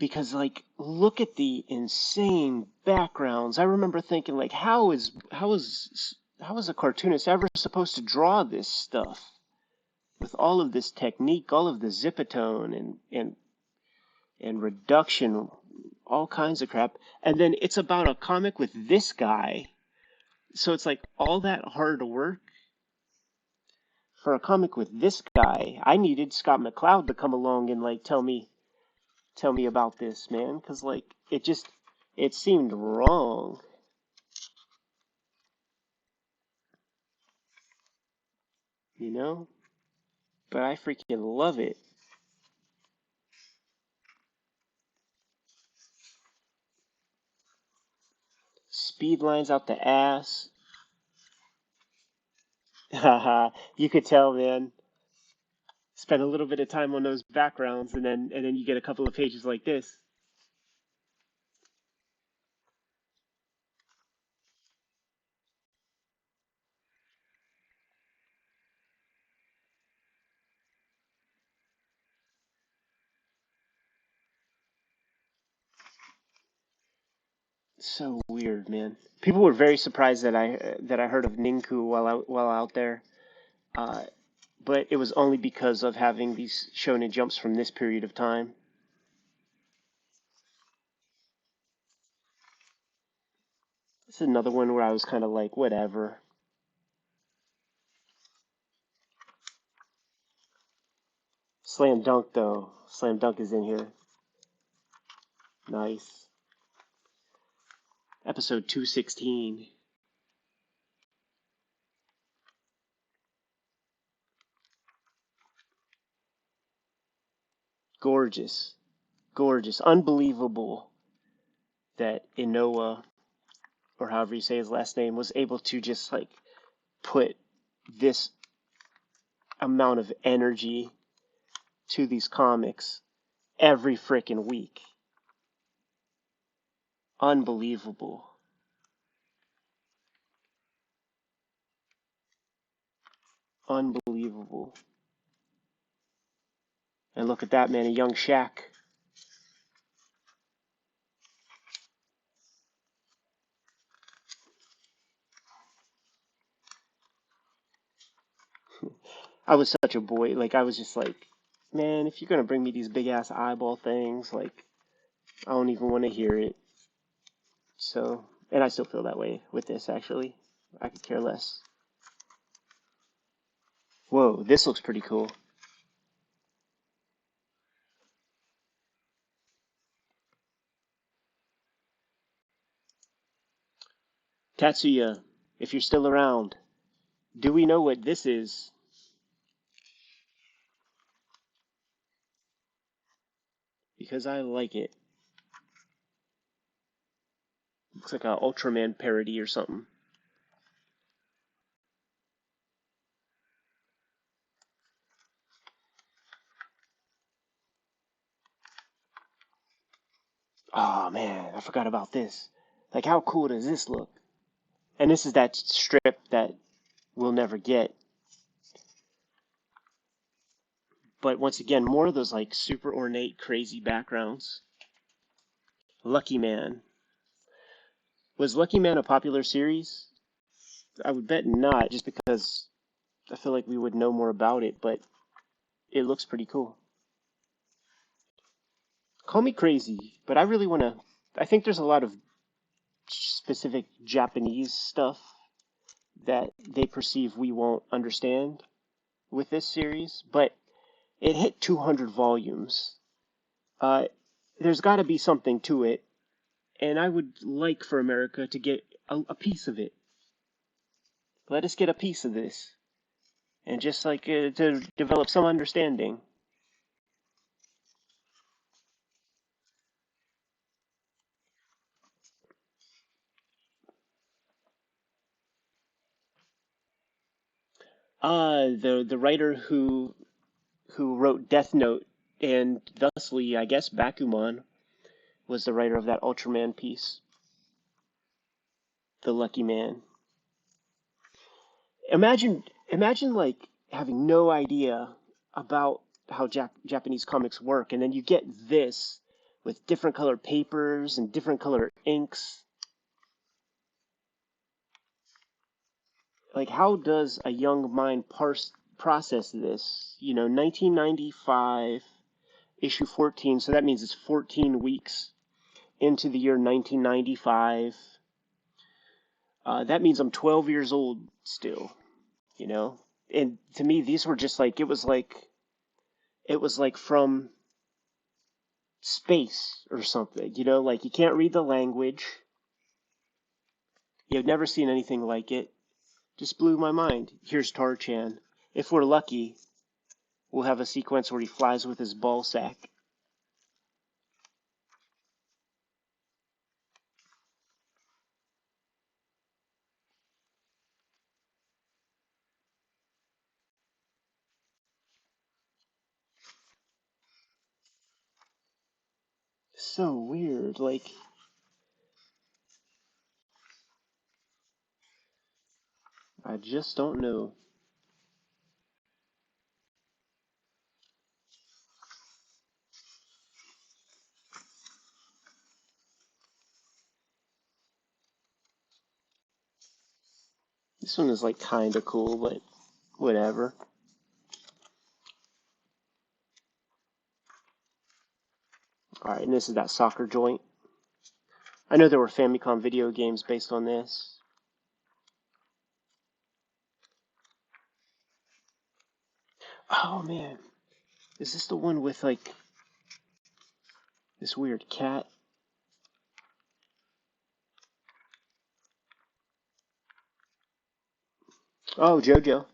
Because, like, look at the insane backgrounds. I remember thinking, like, how is a cartoonist ever supposed to draw this stuff? With all of this technique, all of the zipatone and reduction, all kinds of crap. And then it's about a comic with this guy. So it's like all that hard work for a comic with this guy. I needed Scott McCloud to come along and like tell me about this, man, because like it seemed wrong, you know? But I freaking love it. Speed lines out the ass. Haha, you could tell, man. Spend a little bit of time on those backgrounds, and then you get a couple of pages like this. So weird, man. People were very surprised that I heard of Ninku while out there, uh, but it was only because of having these shonen jumps from this period of time. This is another one where I was kind of like, whatever. Slam Dunk though, Slam Dunk is in here. Nice. Episode 216. Gorgeous. Gorgeous. Unbelievable that Inoue, or however you say his last name, was able to just like put this amount of energy to these comics every freaking week. Unbelievable. Unbelievable. And look at that, man, a young Shaq. I was such a boy. Like, I was just like, man, if you're going to bring me these big ass eyeball things, like, I don't even want to hear it. So, and I still feel that way with this, actually. I could care less. Whoa, this looks pretty cool. Tatsuya, if you're still around, do we know what this is? Because I like it. Looks like an Ultraman parody or something. Oh man, I forgot about this. Like, how cool does this look? And this is that strip that we'll never get. But once again, more of those like super ornate, crazy backgrounds. Lucky Man. Was Lucky Man a popular series? I would bet not, just because I feel like we would know more about it, but it looks pretty cool. Call me crazy, but I really want to. I think there's a lot of specific Japanese stuff that they perceive we won't understand with this series, but it hit 200 volumes. Uh, there's got to be something to it, and I would like for America to get a piece of it. Let us get a piece of this, and just like to develop some understanding. The writer who wrote Death Note and thusly, I guess, Bakuman was the writer of that Ultraman piece, The Lucky Man. Imagine, imagine like having no idea about how Japanese comics work, and then you get this with different colored papers and different colored inks. Like, how does a young mind process this? 1995, issue 14, so that means it's 14 weeks into the year 1995. That means I'm 12 years old still, you know? And to me, these were just like, it was like from space or something, like you can't read the language. You've never seen anything like it. Just blew my mind. Here's Tar-chan. If we're lucky, we'll have a sequence where he flies with his ball sack. So weird. Like, I just don't know. This one is like kinda cool, but whatever. Alright, and this is that soccer joint. I know there were Famicom video games based on this. Oh man, is this the one with like this weird cat? Oh, JoJo.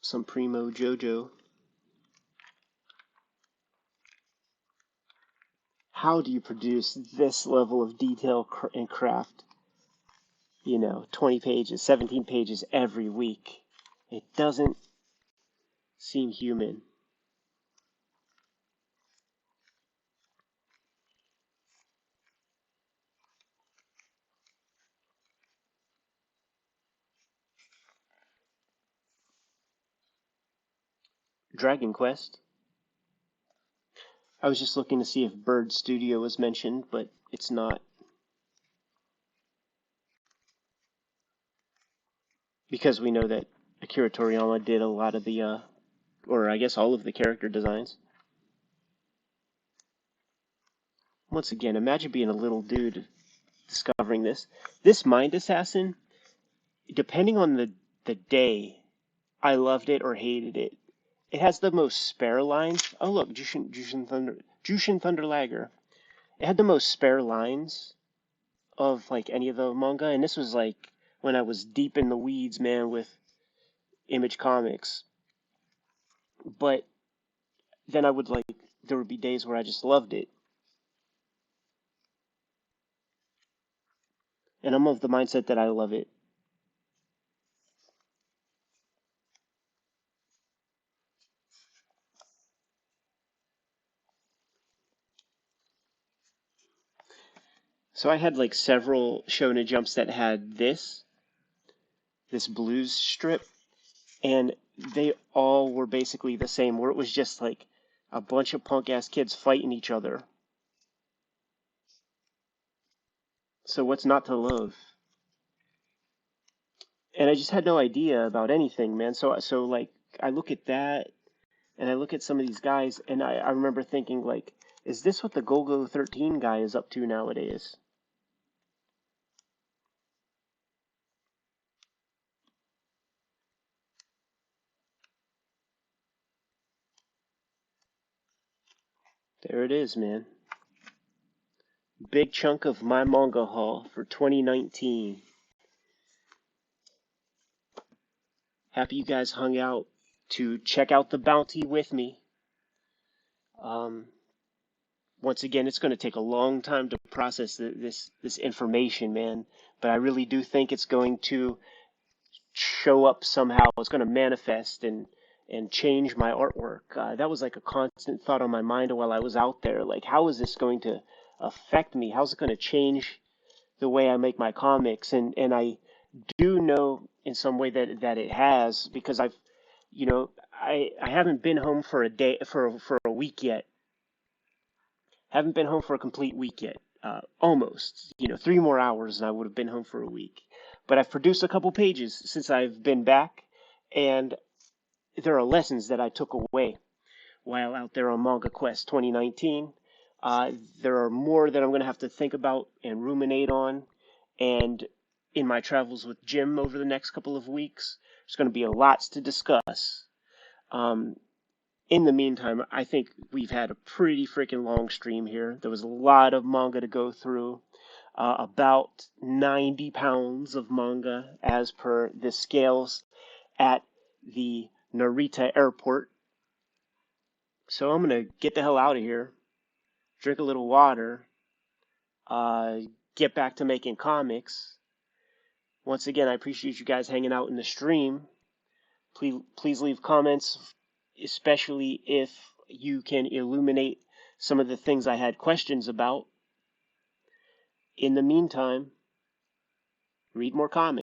Some primo JoJo. How do you produce this level of detail and craft? 20 pages, 17 pages every week. It doesn't seem human. Dragon Quest. I was just looking to see if Bird Studio was mentioned, but it's not. Because we know that Akira Toriyama did a lot of the, or I guess all of the character designs. Once again, imagine being a little dude discovering this. This Mind Assassin, depending on the day, I loved it or hated it. It has the most spare lines. Oh look, Jushin Thunder Lager. It had the most spare lines of like any of the manga, and this was like when I was deep in the weeds, man, with Image Comics. But then there would be days where I just loved it. And I'm of the mindset that I love it. So I had like several Shonen Jumps that had this blues strip, and they all were basically the same, where it was just like a bunch of punk ass kids fighting each other. So what's not to love? And I just had no idea about anything, man. So like I look at that, and I look at some of these guys, and I remember thinking like, is this what the Golgo 13 guy is up to nowadays? There it is, man. Big chunk of my manga haul for 2019. Happy you guys hung out to check out the bounty with me. Um, Once again, it's going to take a long time to process this information, man. But I really do think it's going to show up somehow. It's going to manifest, and and change my artwork. That was like a constant thought on my mind while I was out there. Like, how is this going to affect me? How's it going to change the way I make my comics? And I do know in some way that it has, because I've, I haven't been home for a day for a week yet. Haven't been home for a complete week yet. Almost, 3 more hours and I would have been home for a week. But I've produced a couple pages since I've been back, and there are lessons that I took away while out there on Manga Quest 2019. There are more that I'm going to have to think about and ruminate on. And in my travels with Jim over the next couple of weeks, there's going to be a lot to discuss. In the meantime, I think we've had a pretty freaking long stream here. There was a lot of manga to go through. About 90 pounds of manga as per the scales at the Narita airport. So I'm going to get the hell out of here, drink a little water, get back to making comics. Once again, I appreciate you guys hanging out in the stream. Please leave comments, especially if you can illuminate some of the things I had questions about. In the meantime, read more comics.